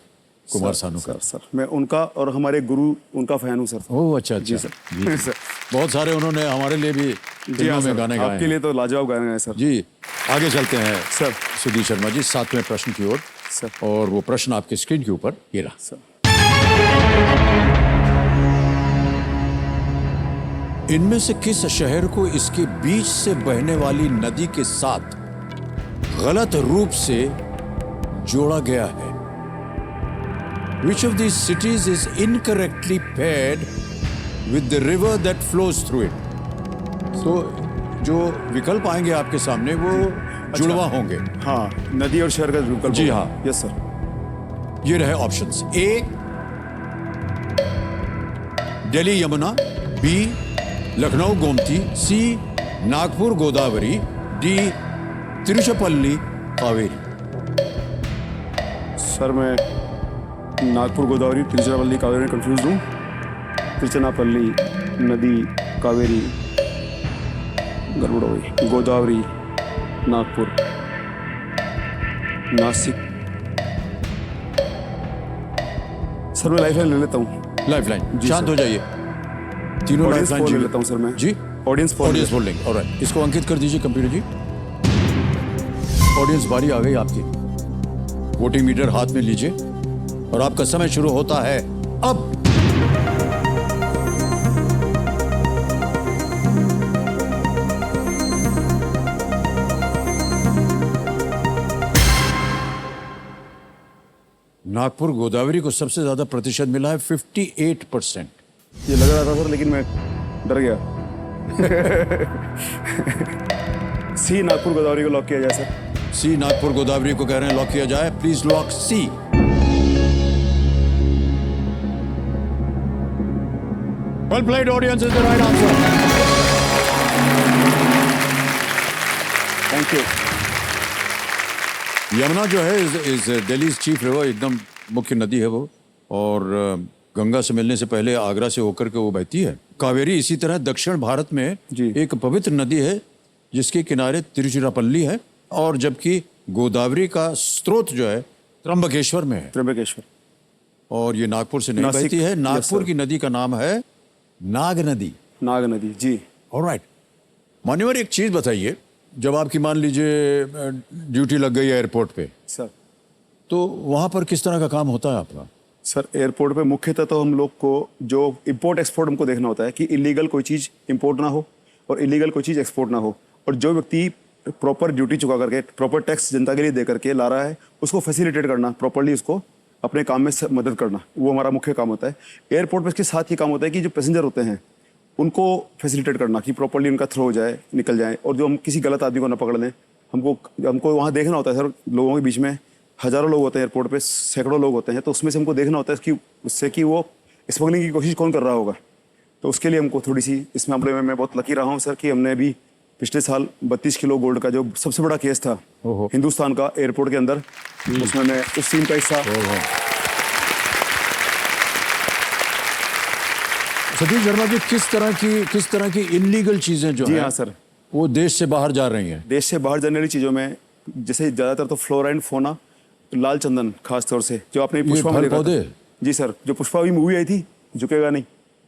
कुमार सर, सानू का. सर मैं उनका और हमारे गुरु उनका फैन हूँ सर. ओह अच्छा अच्छा. जी सर. जी. सर. बहुत सारे उन्होंने हमारे लिए भी जी फिल्मों हाँ में सर. गाने गाए आपके हैं. लिए तो लाजवाब गाने हैं सर. जी. आगे चलते हैं सर. सुधीर शर्मा जी 7वें प्रश्न की ओर. सर. और वो प्रश्न आपके स्क्रीन के ऊपर ये रहा. सर. इनमें से किस शहर को इसके बीच से बहने वाली नदी के साथ गलत रूप से जोड़ा गया है? Which of these cities is incorrectly paired with the river that flows through it? तो जो विकल्प आएंगे आपके सामने वो जुड़वा होंगे. हाँ नदी और शहर का विकल्प. जी हाँ. Yes sir. ये रहे ऑप्शंस. ए दिल्ली यमुना, बी लखनऊ गोमती, सी नागपुर गोदावरी, डी तिरुचिरापल्ली कावेरी. सर मैं नागपुर गोदावरी तिरुचिरापल्ली कावेरी में कंफ्यूज हूँ. तिरुचिरापल्ली नदी कावेरी गड़बड़ हो गई. गोदावरी नागपुर नासिक. सर मैं लाइफलाइन ले लेता हूँ. लाइफलाइन. जी शांत सर. हो जाइए. तीनों ऑडियंस लाइफलाइन पोल ले जी. लेता हूँ सर मैं. जी audience poll. Audience holding. Alright. इसको अंकित कर दीजिए कंप्यूटर जी. ऑडियंस बारी आ गई आपकी. वोटिंग मीटर हाथ में लीजिए और आपका समय शुरू होता है अब. नागपुर गोदावरी को सबसे ज्यादा प्रतिशत मिला है 58%. ये लग रहा था सर लेकिन मैं डर गया. सी नागपुर गोदावरी को लॉक किया जाए सर. सी नागपुर गोदावरी को कह रहे हैं लॉक किया जाए. Please lock C. Well played audience is the right answer. Thank you. Yamuna जो है इज दिल्ली चीफ रिवर. एकदम मुख्य नदी है वो और गंगा से मिलने से पहले आगरा से होकर के वो बहती है. कावेरी इसी तरह दक्षिण भारत में जी. एक पवित्र नदी है जिसके किनारे तिरुचिरापल्ली है और जबकि गोदावरी का स्रोत जो है त्र्यंबकेश्वर में है त्र्यंबकेश्वर. और ये नागपुर से नहीं नासिक. बहती है. Yes, Nagpur sir. की नदी का नाम है नाग नदी. नाग नदी. जी. ऑलराइट. मान्यवर एक चीज बताइए. जब आपकी मान लीजिए ड्यूटी लग गई एयरपोर्ट पे सर तो वहां पर किस तरह का काम होता है आपका? सर एयरपोर्ट पे मुख्यतः तो हम लोग को जो इंपोर्ट एक्सपोर्ट हमको देखना होता है कि इलीगल कोई चीज़ इंपोर्ट ना हो और इलीगल कोई चीज़ एक्सपोर्ट ना हो, और जो व्यक्ति प्रॉपर ड्यूटी चुका करके प्रॉपर टैक्स जनता के लिए दे करके ला रहा है उसको फैसिलिटेट करना, प्रॉपरली उसको अपने काम में मदद करना, वो हमारा मुख्य काम होता है। एयरपोर्ट पर इसके साथ ही काम होता है कि जो पैसेंजर होते हैं उनको फैसिलिटेट करना कि प्रॉपरली उनका थ्रो हो जाए, निकल जाए, और जो हम किसी गलत आदमी को ना पकड़ लें। हमको वहाँ देखना होता है सर, लोगों के बीच में हज़ारों लोग होते हैं, एयरपोर्ट पे सैकड़ों लोग होते हैं, तो उसमें से हमको देखना होता है कि उससे कि वो स्मगलिंग की कोशिश कौन कर रहा होगा। तो उसके लिए हमको थोड़ी सी इस मामले में मैं बहुत लकी रहा हूँ सर कि हमने अभी पिछले साल 32 किलो गोल्ड का जो सबसे बड़ा केस था हिंदुस्तान का एयरपोर्ट के अंदर, उसमें मैं उस टीम का हिस्सा। सतीश शर्मा जी, किस तरह की इलीगल चीजें जो जी हैं, हाँ सर, वो देश से बाहर जा रही हैं? देश से बाहर जाने वाली चीज़ों में जैसे ज़्यादातर तो फ्लोरा एंड फोना, लाल चंदन खास तौर से, जो आपने पुष्पा में फल देखा था। पौधे? जी सर, जो पुष्पा भी मूवी आई थी, झुकेगा नहीं,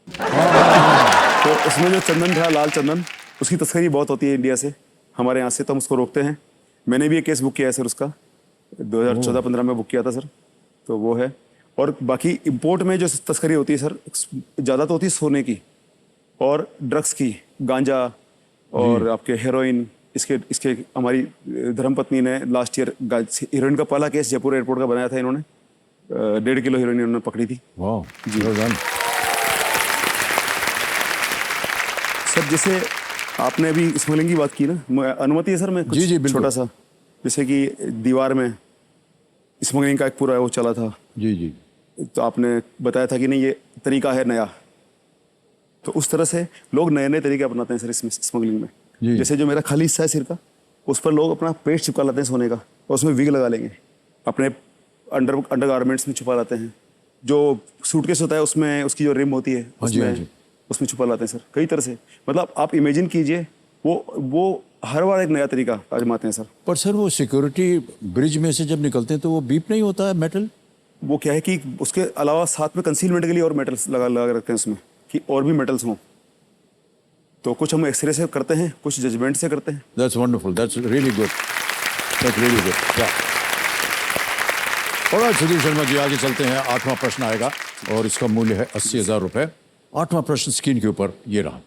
तो उसमें जो चंदन था, लाल चंदन, उसकी तस्करी बहुत होती है इंडिया से, हमारे यहाँ से, तो हम उसको रोकते हैं। मैंने भी एक केस बुक किया है सर, उसका 2014-15 में बुक किया था सर, तो वो है। और बाकी इंपोर्ट में जो तस्करी होती है सर, ज़्यादा तो होती है सोने की और ड्रग्स की, गांजा और आपके हेरोइन। इसके हमारी धर्मपत्नी ने लास्ट ईयर हीरोइन का पहला केस जयपुर एयरपोर्ट का बनाया था, इन्होंने 1.5 किलो हीरोइन इन्होंने पकड़ी थी। वाह जी। सर जैसे आपने अभी स्मगलिंग की बात की ना, अनुमति है सर, मैं कुछ जी, बिल्कुल। छोटा सा, जैसे कि दीवार में स्मगलिंग का एक पूरा वो चला था, जी जी। तो आपने बताया था कि नहीं ये तरीका है नया, तो उस तरह से लोग नए नए तरीके अपनाते हैं सर इसमें स्मगलिंग में। जी। जैसे जो मेरा खाली हिस्सा है सिर का, उस पर लोग अपना पेस्ट चिपका लाते हैं सोने का, और उसमें विग लगा लेंगे, अपने अंडर गारमेंट्स में छुपा लाते हैं। जो सूटकेस होता है उसमें उसकी जो रिम होती है हाँ जी। उसमें छुपा लाते हैं सर, कई तरह से। मतलब आप इमेजिन कीजिए, वो हर बार एक नया तरीका आजमाते हैं सर। पर सर वो सिक्योरिटी ब्रिज में से जब निकलते हैं तो वो बीप नहीं होता है मेटल? वो क्या है कि उसके अलावा साथ में कंसीलमेंट के लिए और मेटल्स लगा रखते हैं उसमें, कि और भी मेटल्स हों। तो कुछ हम एक्सरे से करते हैं, कुछ जजमेंट से करते हैं। That's wonderful. That's really good. That's really good. Yeah. और सतीश शर्मा जी, आगे चलते हैं। 8वां प्रश्न आएगा और इसका मूल्य है 80,000 रुपए। 8वां प्रश्न स्क्रीन के ऊपर ये रहा।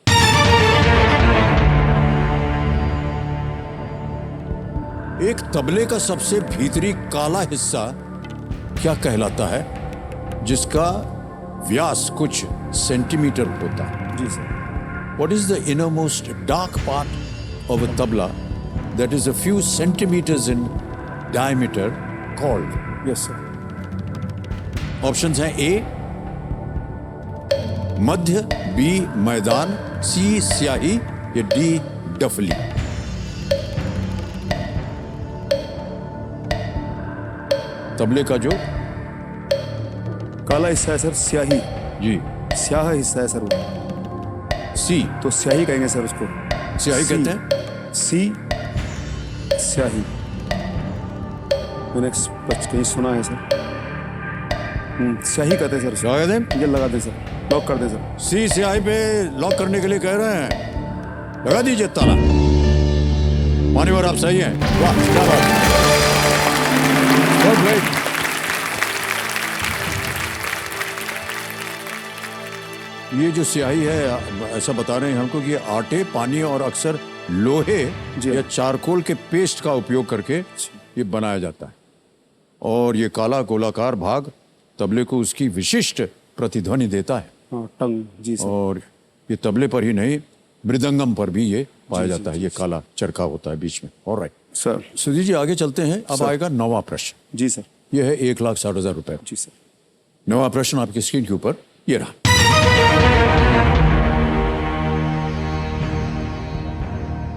एक तबले का सबसे भीतरी काला हिस्सा क्या कहलाता है, जिसका व्यास कुछ सेंटीमीटर होता है? जी sir. What is the innermost dark part of a tabla that is a few centimeters in diameter called? Yes sir. Options हैं: ए मध्य, बी मैदान, सी स्याही या डी डफली। तबले का जो काला हिस्सा है सर, स्याही, जी, स्याह हिस्सा है सर वो, सी, तो स्याही कहेंगे सर उसको। स्याही सी, कहते हैं। सी स्याही, मैंने कहीं सुना है सर। स्याही कहते हैं सर उसको। क्या कहते हैं? ये लगा दें सर, लॉक कर दें सर। सी स्याही पे लॉक करने के लिए कह रहे हैं। लगा दीजिए ताला। मान्यवर, आप सही हैं। वाह, क्या बात है। Well, great. ये जो स्याही है, ऐसा बता रहे हैं हमको कि आटे, पानी और अक्सर लोहे या चारकोल के पेस्ट का उपयोग करके ये बनाया जाता है। और ये काला गोलाकार भाग तबले को उसकी विशिष्ट प्रतिध्वनि देता है। हाँ, टंग, जी सर। और ये तबले पर ही नहीं, मृदंगम पर भी ये पाया जाता है। ये काला चरखा होता है बीच में। Alright sir. सुधीर जी, आगे चलते हैं। अब आएगा 9वां प्रश्न। जी सर। ये है 1,60,000 रुपए। जी सर। 9वां प्रश्न आपकी स्क्रीन के ऊपर ये रहा।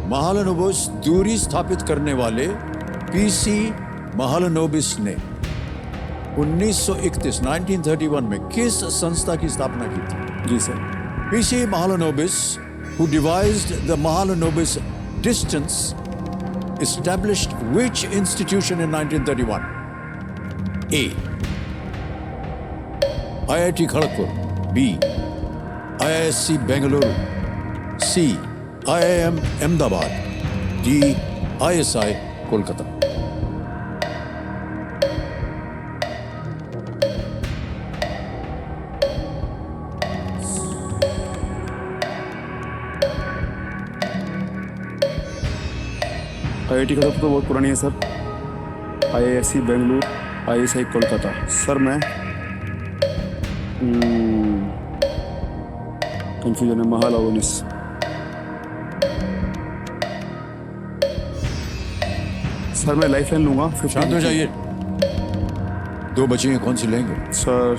महालनोबिस दूरी स्थापित करने वाले पीसी महालनोबिस ने 1931 में किस संस्था की स्थापना की थी? जी sir. PC Mahalanobis, who devised the Mahalanobis distance, established which institution in 1931? A. IIT Kharagpur. B. IISc Bengaluru. C. IIM Ahmedabad. D. ISI Kolkata. IIT Kharagpur तो बहुत पुरानी है sir. IISc Bengaluru, ISI Kolkata. Sir मैं कंफ्यूजन है। महालवनिस। सर मैं लाइफ लाइन लूंगा। शांत हो जाइए। 2 बची हैं, कौन सी लेंगे? सर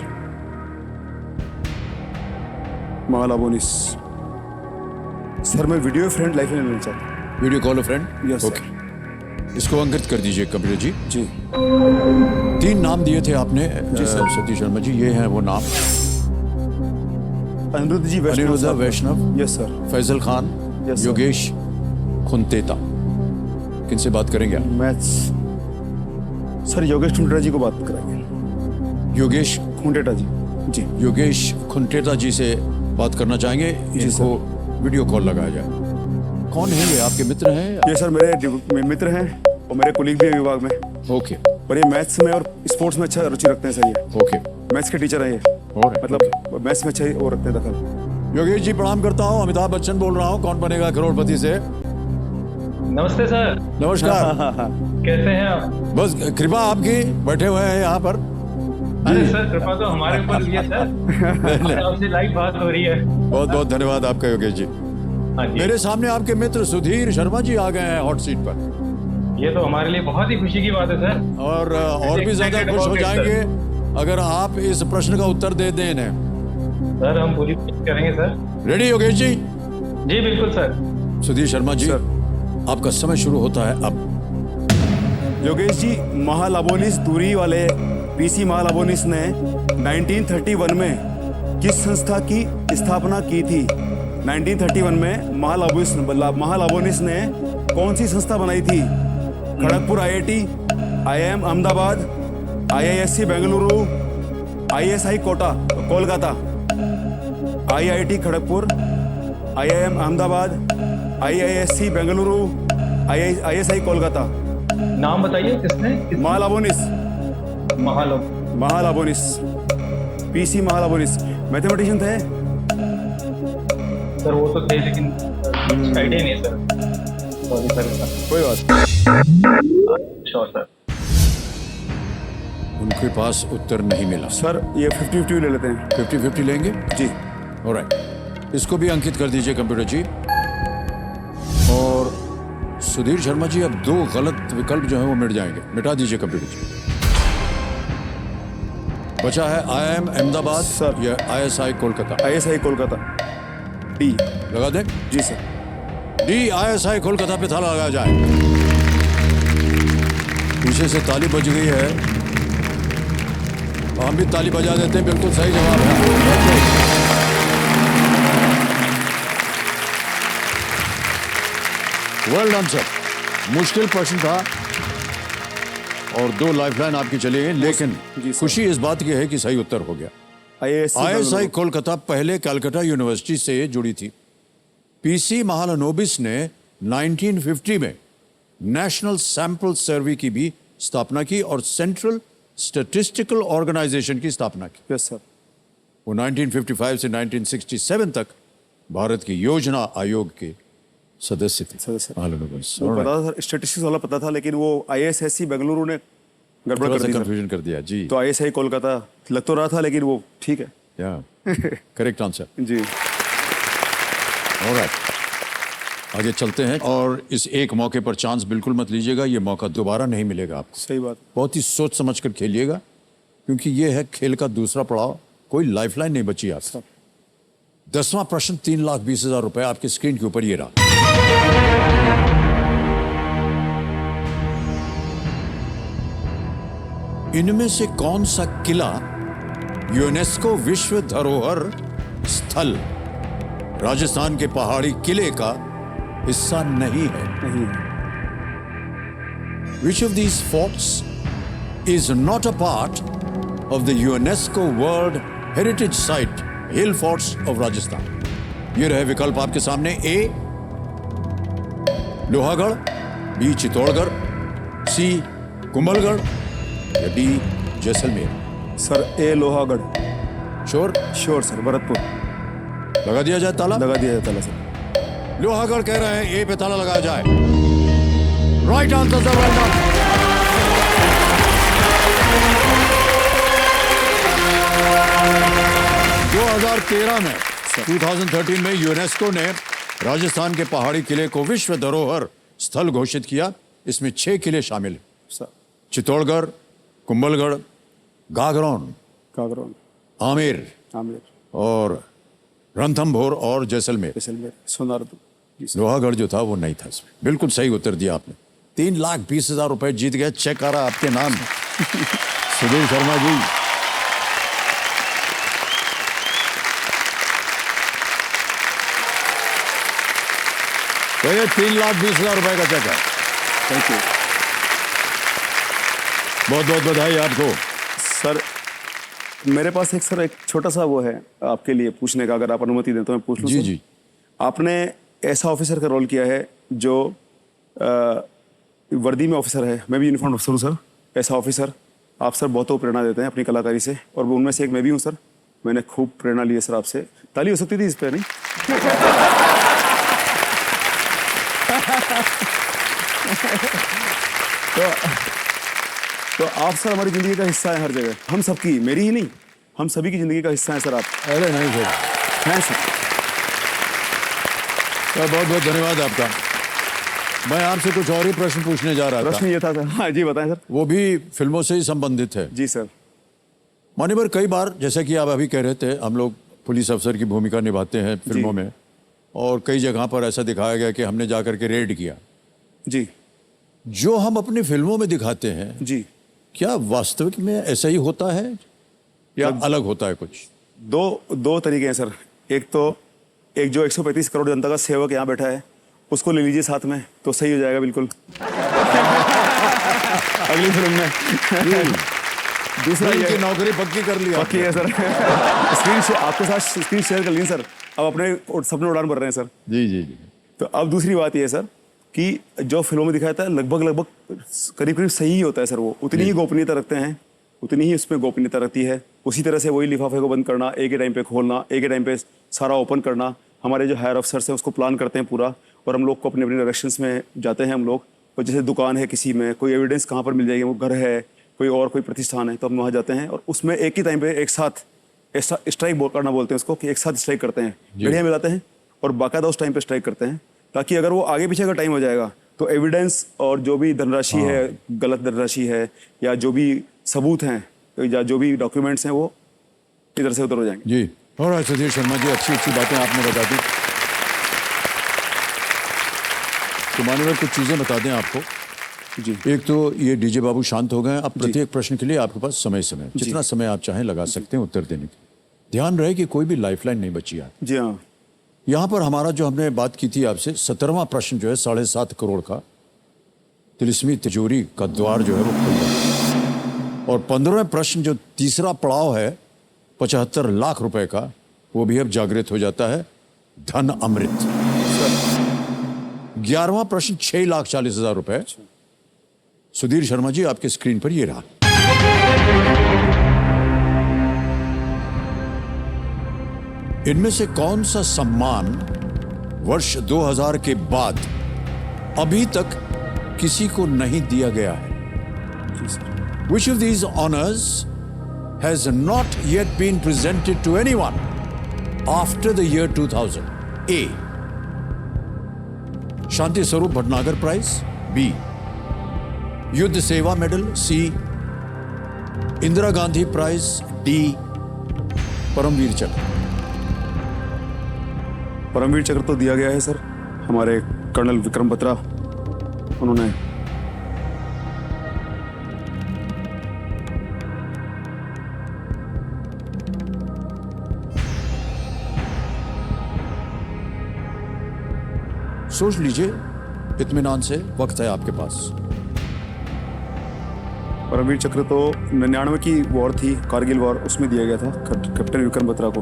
महालवनिस। सर मैं वीडियो फ्रेंड लाइफ लाइन लेना चाहता हूँ। Video call friend? Yes, sir. Okay, इसको अंकित कर दीजिए कंप्यूटर जी। जी 3 नाम दिए थे आपने सतीश शर्मा जी, ये हैं वो नाम। Aniruddh ji Vaishnav. Aniruddh Vaishnav, yes sir. Faisal Khan, Yes, sir. Yogesh Khunteta. किनसे बात करेंगे आप? मैथ्स। सर योगेश खुंटेटा जी को बात कराएंगे। योगेश खुंटेटा जी। जी योगेश खुंटेता जी से बात करना चाहेंगे। इनको वीडियो कॉल लगाया जाए। कौन है ये, आपके मित्र हैं? ये सर मेरे मित्र हैं और मेरे कोलीग भी हैं विभाग में। ओके और ये मैथ्स में और स्पोर्ट्स में अच्छा रुचि रखते हैं सर। ये ओके, मैथ्स के टीचर हैं ये। और मतलब मैथ्स में अच्छा ही वो रखते हैं दखल। योगेश जी प्रणाम करता हूँ, अमिताभ बच्चन बोल रहा हूँ कौन बनेगा करोड़पति से। नमस्ते सर। नमस्कार। कैसे हैं आप? बस कृपा आपकी, बैठे हुए हैं यहाँ पर। अरे सर कृपा तो हमारे ऊपर भी है सर। आपसे लाइव बात हो रही है। बहुत बहुत धन्यवाद आपका योगेश जी। हाँ जी। मेरे सामने आपके मित्र सुधीर शर्मा जी आ गए हैं हॉट सीट पर, ये तो हमारे लिए बहुत ही खुशी की बात है सर। और भी ज्यादा खुश हो जाएंगे अगर आप इस प्रश्न का उत्तर दे दें इन्हें। सर हम पूरी कोशिश करेंगे सर। रेडी योगेश जी? जी बिल्कुल सर। सुधीर शर्मा जी, आपका समय शुरू होता है अब। योगेश जी, महालवोनिस दूरी वाले PC महालवोनिस ने 1931 में किस संस्था की स्थापना की थी? 1931 में महालवोनिस ने कौन सी संस्था बनाई थी? Kharagpur IIT, IIM Ahmedabad, IISc Bengaluru, ISI Kolkata. IIT Kharagpur, IIM Ahmedabad, IISc Bengaluru, ISI Kolkata. नाम बताइए किसने? महालवोनिस। महालवोनिस, PC महालवोनिस मैथमेटिशियन थे सर। वो तो थे लेकिन आइडिया नहीं है सर। Sorry sir. कोई बात। Sure sir. उनके पास उत्तर नहीं मिला। सर ये 50-50 ले लेते हैं। 50-50 लेंगे जी ऑलराइट, इसको भी अंकित कर दीजिए कंप्यूटर जी। और सुधीर शर्मा जी, अब 2 गलत विकल्प जो है वो मिट जाएंगे, मिटा दीजिए कंप्यूटर जी। बचा है IIM अहमदाबाद सर। या ISI Kolkata. ISI Kolkata. D। लगा दें? जी सर। D ISI कोलकाता पे ताला लगाया जाए। पीछे से ताली बज गई है, हम भी ताली बजा देते हैं। बिल्कुल सही जवाब है। Well done sir. मुश्किल प्रश्न था और 2 लाइफलाइन आपकी चली गई, लेकिन जी सर। खुशी इस बात की है कि सही उत्तर हो गया। ISI कोलकाता पहले कलकत्ता यूनिवर्सिटी से जुड़ी थी। PC महालनोबिस ने 1950 में नेशनल सैंपल सर्वे की भी स्थापना की और सेंट्रल स्टैटिस्टिकल ऑर्गेनाइजेशन की स्थापना की। Yes sir. वो 1955 से 1967 तक भारत की योजना आयोग के सदस्य थे। सदस्य। महालनोबिस। वो पता था सर, स्टैटिस्टिक्स वाला पता था, लेकिन वो IISc बेंगलुरु ने गड़बड़ थोड़ा कर सा दी सर। कंफ्यूजन कर दिया जी। तो ISI कोलकाता लग तो रहा था, लेकिन वो ठीक है। या करेक्ट आंसर। जी ऑलराइट, आगे चलते हैं। और इस एक मौके पर चांस बिल्कुल मत लीजिएगा, ये मौका दोबारा नहीं मिलेगा आपको। सही बात। बहुत ही सोच समझ कर खेलिएगा, क्योंकि ये है खेल का दूसरा पड़ाव। कोई लाइफलाइन नहीं बची आपसे। 10वां प्रश्न, 3,20,000 रुपए आपकी स्क्रीन के ऊपर ये रहा। इनमें से कौन सा किला यूनेस्को विश्व धरोहर स्थल राजस्थान के पहाड़ी किले का हिस्सा नहीं है? नहीं है। Which of these forts is not a part of the UNESCO World Heritage Site, Hill Forts of Rajasthan? ये रहे विकल्प आपके सामने। A Lohagarh, B Chittorgarh, C Kumbhalgarh या D Jaisalmer. Sir A Lohagarh. Sure? Sure sir. Bharatpur. लगा दिया जाए ताला? लगा दिया जाता है सर। लोहागढ़ कह रहे हैं A पे ताला लगाया जाए। Right answer sir, well done. में 2013 में यूनेस्को ने राजस्थान के पहाड़ी किले को विश्व धरोहर स्थल घोषित किया। इसमें 6 किले शामिल हैं, सर। चित्तौड़गढ़, कुंभलगढ़, गागरोन, कागरोन, आमेर आमेर, और रणथंभौर और जैसलमेर। जैसलमेर, सोनार। लोहागढ़ जो था वो नहीं था इसमें। बिल्कुल सही उत्तर दिया आपने। 3,20,000 रुपए जीत गए। चेक आ रहा आपके नाम सुधीर शर्मा जी। तो ये 3,20,000 रुपए का चेक है। थैंक यू बहुत बहुत बधाई आपको। सर। मेरे पास एक छोटा सा वो है आपके लिए पूछने का, अगर आप अनुमति दें तो मैं पूछ लूं। जी सर? जी। आपने ऐसा ऑफिसर का रोल किया है जो वर्दी में ऑफिसर है, मैं भी यूनिफॉर्म ऑफिसर हूँ सर। ऐसा ऑफिसर आप सर बहुतों को प्रेरणा देते हैं अपनी कलाकारी से, और वो उनमें से एक मैं भी हूँ सर। मैंने खूब प्रेरणा ली है सर आपसे। ताली हो सकती थी इस पर, नहीं? तो आप सर हमारी जिंदगी का हिस्सा है हर जगह, हम सबकी, मेरी ही नहीं, हम सभी की जिंदगी का हिस्सा है सर आप। अरे नहीं सर, हैं सर। बहुत बहुत धन्यवाद आपका। मैं आपसे कुछ और ही प्रश्न पूछने जा रहा प्रश्न था। ये था सर। हाँ जी बताएं सर। वो भी फिल्मों से ही संबंधित है। जी सर। मान्यवर, कई बार जैसा कि आप अभी कह रहे थे, हम लोग पुलिस अफसर की भूमिका निभाते हैं फिल्मों में, और कई जगह पर ऐसा दिखाया गया कि हमने जाकर के रेड किया। जी जो हम अपनी फिल्मों में दिखाते हैं, जी। क्या वास्तविक में ऐसा ही होता है या अलग होता है कुछ? दो तरीके हैं सर। एक जो 135 करोड़ जनता का सेवक यहाँ बैठा है, उसको ले लीजिए साथ में, तो सही हो जाएगा बिल्कुल। अगली फिल्म में। दूसरा फिल्म ये की नौकरी पक्की कर लिया। पक्की है सर। आपके साथ स्क्रीन शेयर कर ली सर। अब अपने सपने उड़ान भर रहे हैं सर। जी जी जी। तो अब दूसरी बात ये है सर कि जो फिल्मों में दिखाया था लगभग करीब सही ही होता है सर। वो उतनी ही गोपनीयता रखते हैं, उतनी ही उसमें गोपनीयता रहती है। उसी तरह से वही लिफाफे को बंद करना, एक ही टाइम पे खोलना, एक ही टाइम पे सारा ओपन करना। हमारे जो हायर अफसर्स हैं उसको प्लान करते हैं पूरा, और हम लोग को अपने अपने डायरेक्शंस में जाते हैं हम लोग। और जैसे दुकान है किसी में, कोई एविडेंस कहाँ पर मिल जाएगी, वो घर है, कोई प्रतिष्ठान है, तो हम वहाँ जाते हैं और उसमें एक ही टाइम पे एक साथ स्ट्राइक करना बोलते हैं उसको, कि एक साथ स्ट्राइक करते हैं, बढ़िया मिलाते हैं और बाकायदा उस टाइम पे स्ट्राइक करते हैं, ताकि अगर वो आगे पीछे का टाइम हो जाएगा तो एविडेंस और जो भी धनराशि है, गलत धनराशि है, या जो भी सबूत हैं या जो भी डॉक्यूमेंट्स हैं, वो इधर से उधर हो जाएंगे। जी। और सुधीर शर्मा जी, अच्छी अच्छी बातें आपने बता दी। तो मान्यवर, कुछ चीज़ें बता दें आपको। जी। एक तो ये डीजे बाबू शांत हो गए। अब प्रत्येक प्रश्न के लिए आपके पास समय जितना समय आप चाहें लगा सकते हैं उत्तर देने के। ध्यान रहे कि कोई भी लाइफलाइन नहीं बची है। जी हाँ। यहाँ पर हमारा जो हमने बात की थी आपसे, 17वां प्रश्न जो है 7.5 करोड़ का, तिलिस्मी तिजोरी का द्वार जो है वो खुल गया। और 15वें प्रश्न जो तीसरा पड़ाव है 75 लाख रुपए का, वो भी अब जागृत हो जाता है, धन अमृत। 11वां प्रश्न 6,40,000 रुपए। सुधीर शर्मा जी, आपके स्क्रीन पर ये रहा। इनमें से कौन सा सम्मान वर्ष 2000 के बाद अभी तक किसी को नहीं दिया गया है? Which of these honors has not yet been presented to anyone after the year 2000? A. Shanti Swarup Bhatnagar prize. B. Yuddh Seva medal. C. Indira Gandhi prize. D. Paramvir Chakra. Paramvir चक्र तो दिया गया है सर, हमारे कर्नल विक्रम बत्रा, उन्होंने। सोच लीजिए इत्मीनान से, वक्त है आपके पास। परमवीर चक्र तो 99 की वॉर थी, कारगिल वॉर, उसमें दिया गया था कैप्टन विक्रम बत्रा को।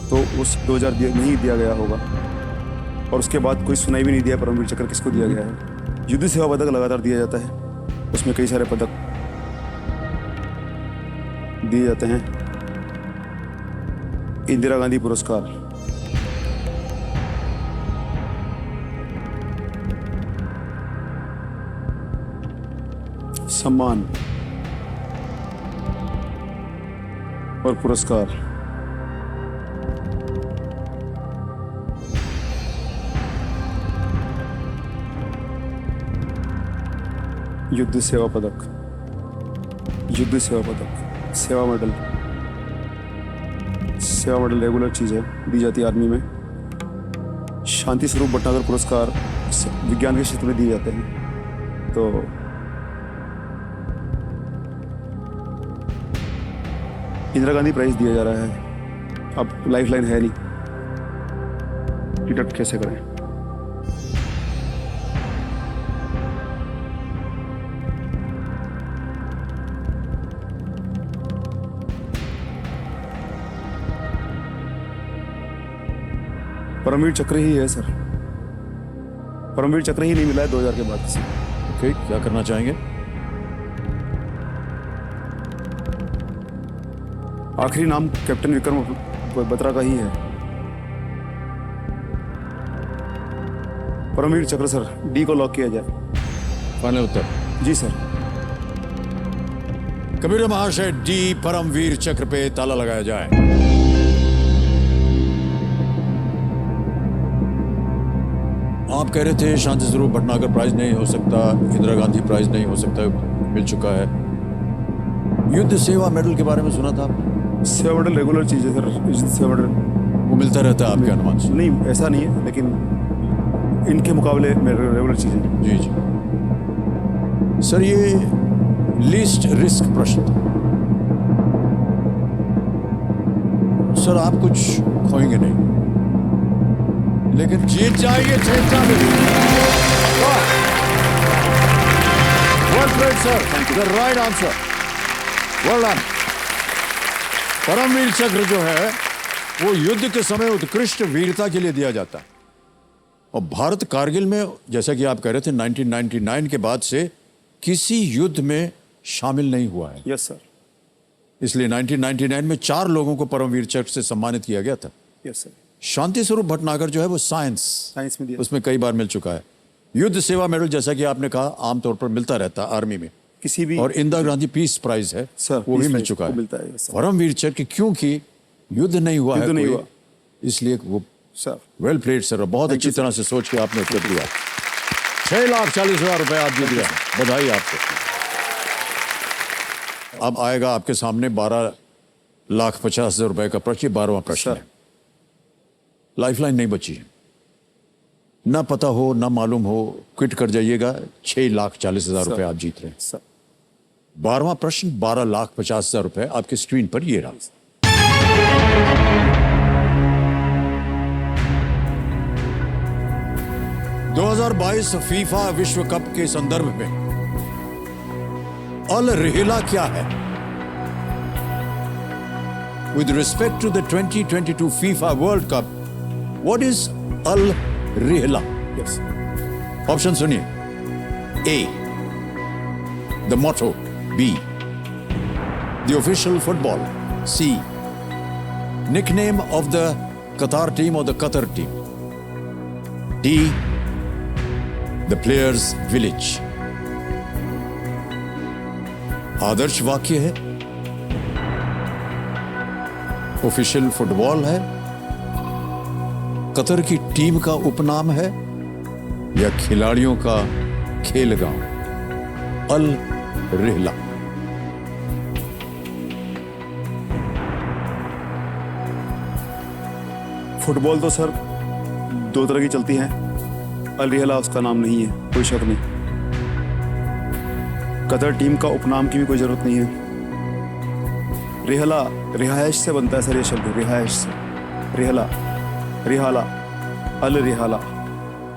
तो उस 2000 नहीं दिया गया होगा, और उसके बाद कोई सुनाई भी नहीं दिया परमवीर चक्र किसको दिया गया है। युद्ध सेवा पदक लगातार दिया जाता है, उसमें कई सारे पदक दिए जाते हैं। इंदिरा गांधी पुरस्कार, सम्मान और पुरस्कार। युद्ध सेवा पदक, युद्ध सेवा पदक, सेवा मेडल। सेवा मेडल रेगुलर चीज है, दी जाती है आर्मी में। शांति स्वरूप भटनागर पुरस्कार विज्ञान के क्षेत्र में दिए जाते हैं। तो इंदिरा गांधी प्राइज दिया जा रहा है। अब लाइफ लाइन है नहीं, डिडक्ट कैसे करें? परमवीर चक्र ही है सर, परमवीर चक्र ही नहीं मिला है 2000 के बाद से। ओके, क्या करना चाहेंगे? आखिरी नाम कैप्टन विक्रम बत्रा का ही है। परमवीर चक्र सर, डी को लॉक किया जाए। फाइनल उत्तर? जी सर। कबीर महाशय, डी परमवीर चक्र पे ताला लगाया जाए। आप कह रहे थे शांति स्वरूप भटनागर प्राइज नहीं हो सकता, इंदिरा गांधी प्राइज नहीं हो सकता, मिल चुका है। युद्ध सेवा मेडल के बारे में सुना था आपने? सेवा मेडल रेगुलर चीज है सर, युद्ध सेवा मेडल वो मिलता रहता है आपके अनुमान से? नहीं, ऐसा नहीं है, लेकिन इनके मुकाबले रेगुलर चीज है। जी जी सर, ये लीस्ट रिस्क प्रश्न था। सर आप कुछ खोएंगे नहीं, लेकिन जीत जाएंगे 46। Well played, sir. The right answer. Well done. Paramvir चक्र जो है वो युद्ध के समय उत्कृष्ट वीरता के लिए दिया जाता है, और भारत कारगिल में, जैसा कि आप कह रहे थे, 1999 के बाद से किसी युद्ध में शामिल नहीं हुआ है। Yes sir. इसलिए 1999 में 4 लोगों को परमवीर चक्र से सम्मानित किया गया था। Yes sir. शांति स्वरूप भटनागर जो है वो साइंस में दिया, उसमें कई बार मिल चुका है। युद्ध सेवा मेडल, जैसा कि आपने कहा, आमतौर पर मिलता रहता है आर्मी में किसी भी। और इंदिरा गांधी पीस प्राइज है सर, वो भी पीस मिल प्राइज चुका वो है। मिलता है, सर। परमवीर चक्र क्योंकि युद्ध नहीं हुआ है, नहीं कोई, हुआ। इसलिए वो सर वेल प्लेड सर, बहुत अच्छी तरह से सोच के आपने उत्तर दिया। 6,40,000 रुपए आप जीत गए, बधाई आपको। अब आएगा आपके सामने 12,50,000 रुपए का प्रश्न, 12वां प्रश्न है। लाइफलाइन नहीं बची है, ना पता हो ना मालूम हो, क्विट कर जाइएगा। 6,40,000 रुपए आप जीत रहे हैं। सर 12वां प्रश्न, 12,50,000 रुपए आपकी स्क्रीन पर ये रहा। दो 2022 फीफा विश्व कप के संदर्भ में अल रिहिला क्या है? With respect to the 2022 FIFA World Cup, what is Al Rihla? Yes. Option सुनिए। A, the motto. B, the official football. C, nickname of the Qatar team or the Qatar team. D, the player's village. आदर्श वाक्य है, official football है, Qatar की team का उपनाम है, या खिलाड़ियों का खेलगांव? अल रिहला। फुटबॉल तो सर 2 तरह की चलती है, अल रिहला उसका नाम नहीं है, कोई शक नहीं। कतर टीम का उपनाम की भी कोई जरूरत नहीं है। रिहला रिहायश से बनता है सर, ये शब्द रिहायश से, रिहला, रिहाला, अल रिहाला।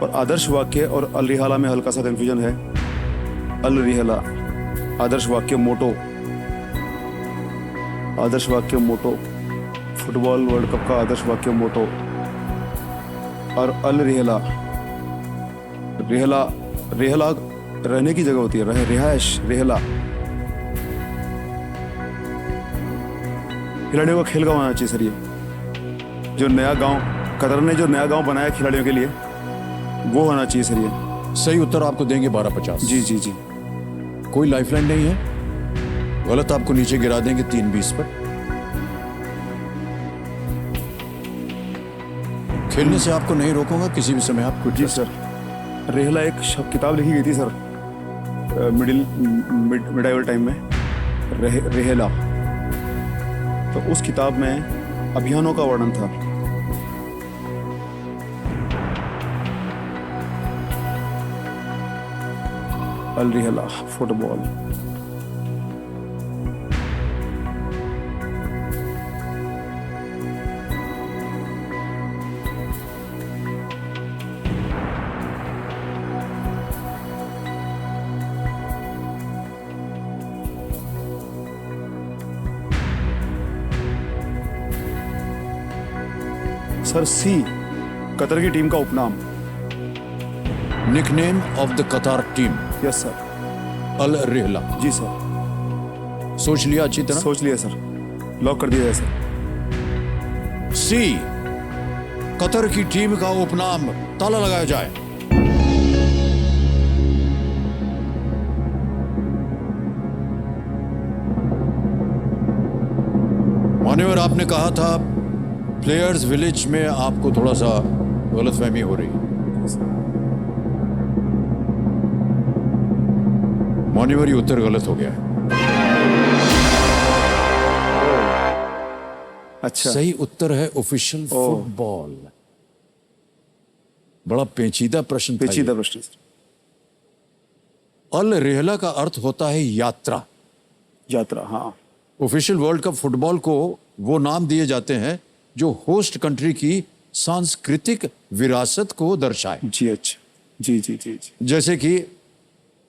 और आदर्श वाक्य और अल रिहाला में हल्का सा कंफ्यूजन है। अल रिहला आदर्श वाक्य मोटो, आदर्श वाक्य मोटो, फुटबॉल वर्ल्ड कप का आदर्श वाक्य मोटो। और अल रिहला, रिहला रिहला रहने की जगह होती है, रिहायश, रिहला खिलाड़ियों का खेल गाँव आना चाहिए सर। ये जो नया गांव, कतर ने जो नया गांव बनाया खिलाड़ियों के लिए, वो होना चाहिए सर। ये सही उत्तर आपको देंगे 12,50। जी जी जी। कोई लाइफलाइन नहीं है, गलत आपको नीचे गिरा देंगे 3-20 पर। खेलने से आपको नहीं रोकूंगा, किसी भी समय आप जी सर, रेहला एक किताब लिखी गई थी सर मिडाइवल टाइम में, रेहला। तो उस किताब में अभियानों का वर्णन था। अल रेहला फुटबॉल। सर सी, कतर की टीम का उपनाम। निकनेम ऑफ द कतार टीम यस सर। अल रेहला। जी सर, सोच लिया अच्छी तरह? सोच लिया सर, लॉक कर दिया जाए सर। सी, कतर की टीम का उपनाम, ताला लगाया जाए। मान्यवर, आपने कहा था प्लेयर्स विलेज में आपको थोड़ा सा गलतफहमी हो रही है। मान्यवर, ये उत्तर गलत हो गया है। अच्छा, सही उत्तर है ऑफिशियल फुटबॉल। बड़ा पेचीदा प्रश्न था पेचीदा ये। प्रश्न सर। अल रेहला का अर्थ होता है यात्रा। यात्रा, हाँ। ऑफिशियल वर्ल्ड कप फुटबॉल को वो नाम दिए जाते हैं जो होस्ट कंट्री की सांस्कृतिक विरासत को दर्शाए। जी अच्छा, जी जी जी जी जैसे कि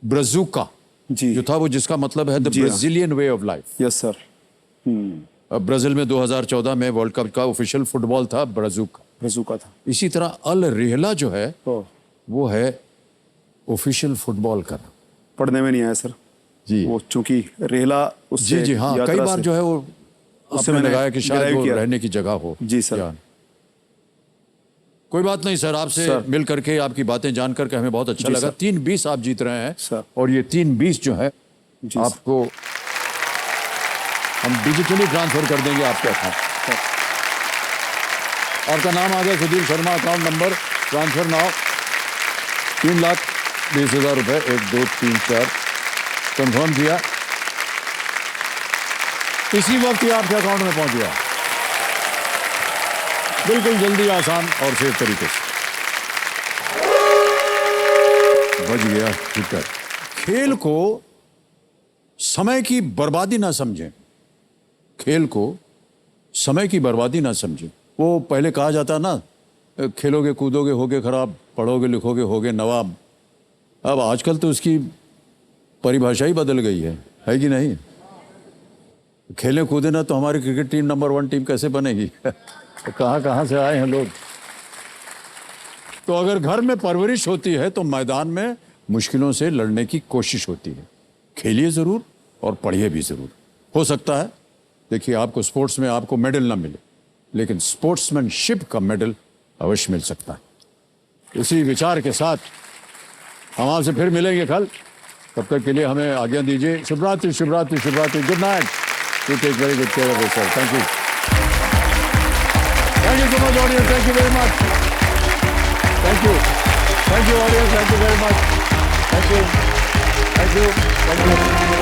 ब्राजुका जी जो था, वो जिसका मतलब है द जी हाँ। Brazilian way of life. Yes sir. अब ब्राजील में 2014 में वर्ल्ड कप का ऑफिशियल फुटबॉल था ब्राजुका। रजूका था। इसी तरह अल रेहला जो है ओ, वो है ऑफिशियल फुटबॉल का। पढ़ने में नहीं आया सर जी वो, चूंकि रेहला उससे जी जी हाँ, कई यात्रा बार से- जो है वो उससे आपने मैंने लगाया कि शायद derive वो किया। रहने की जगह हो। जी सर। या- कोई बात नहीं सर, आपसे सर। मिल करके, आपकी बातें जान करके हमें बहुत अच्छा जी लगा। सर। 3-20 आप जीत रहे हैं सर। और ये 3-20 जो है जी आपको हम डिजिटली ट्रांसफर कर देंगे आपके अकाउंट। आपका नाम आ गया Sudhir Sharma, account number transfer now 3,20,000 रुपए, 1 2 3 4 कंफर्म किया। इसी वक्त ये आपके अकाउंट में पहुंच गया, बिल्कुल जल्दी, आसान और सेफ तरीके से। बच गया विकेट। खेल को समय की बर्बादी ना समझें, खेल को समय की बर्बादी ना समझें। वो पहले कहा जाता ना, खेलोगे कूदोगे होगे खराब, पढ़ोगे लिखोगे होगे नवाब। अब आजकल तो उसकी परिभाषा ही बदल गई है कि नहीं? खेलें कूदे ना तो हमारी क्रिकेट टीम नंबर 1 टीम कैसे बनेगी? तो कहाँ से आए हैं लोग। तो अगर घर में परवरिश होती है तो मैदान में मुश्किलों से लड़ने की कोशिश होती है। खेलिए ज़रूर और पढ़िए भी ज़रूर। हो सकता है, देखिए, आपको स्पोर्ट्स में आपको मेडल ना मिले, लेकिन स्पोर्ट्समैनशिप का मेडल अवश्य मिल सकता है। इसी विचार के साथ हम आपसे फिर मिलेंगे कल। तब तक के लिए हमें आज्ञा दीजिए। शुभ रात्रि, शुभ रात्रि, शुभ रात्रि। Good night. You take very good care of yourself. Thank you. Thank you so much, audience. Thank you very much. Thank you. Thank you, audience. Thank you very much. Thank you. Thank you. Thank you.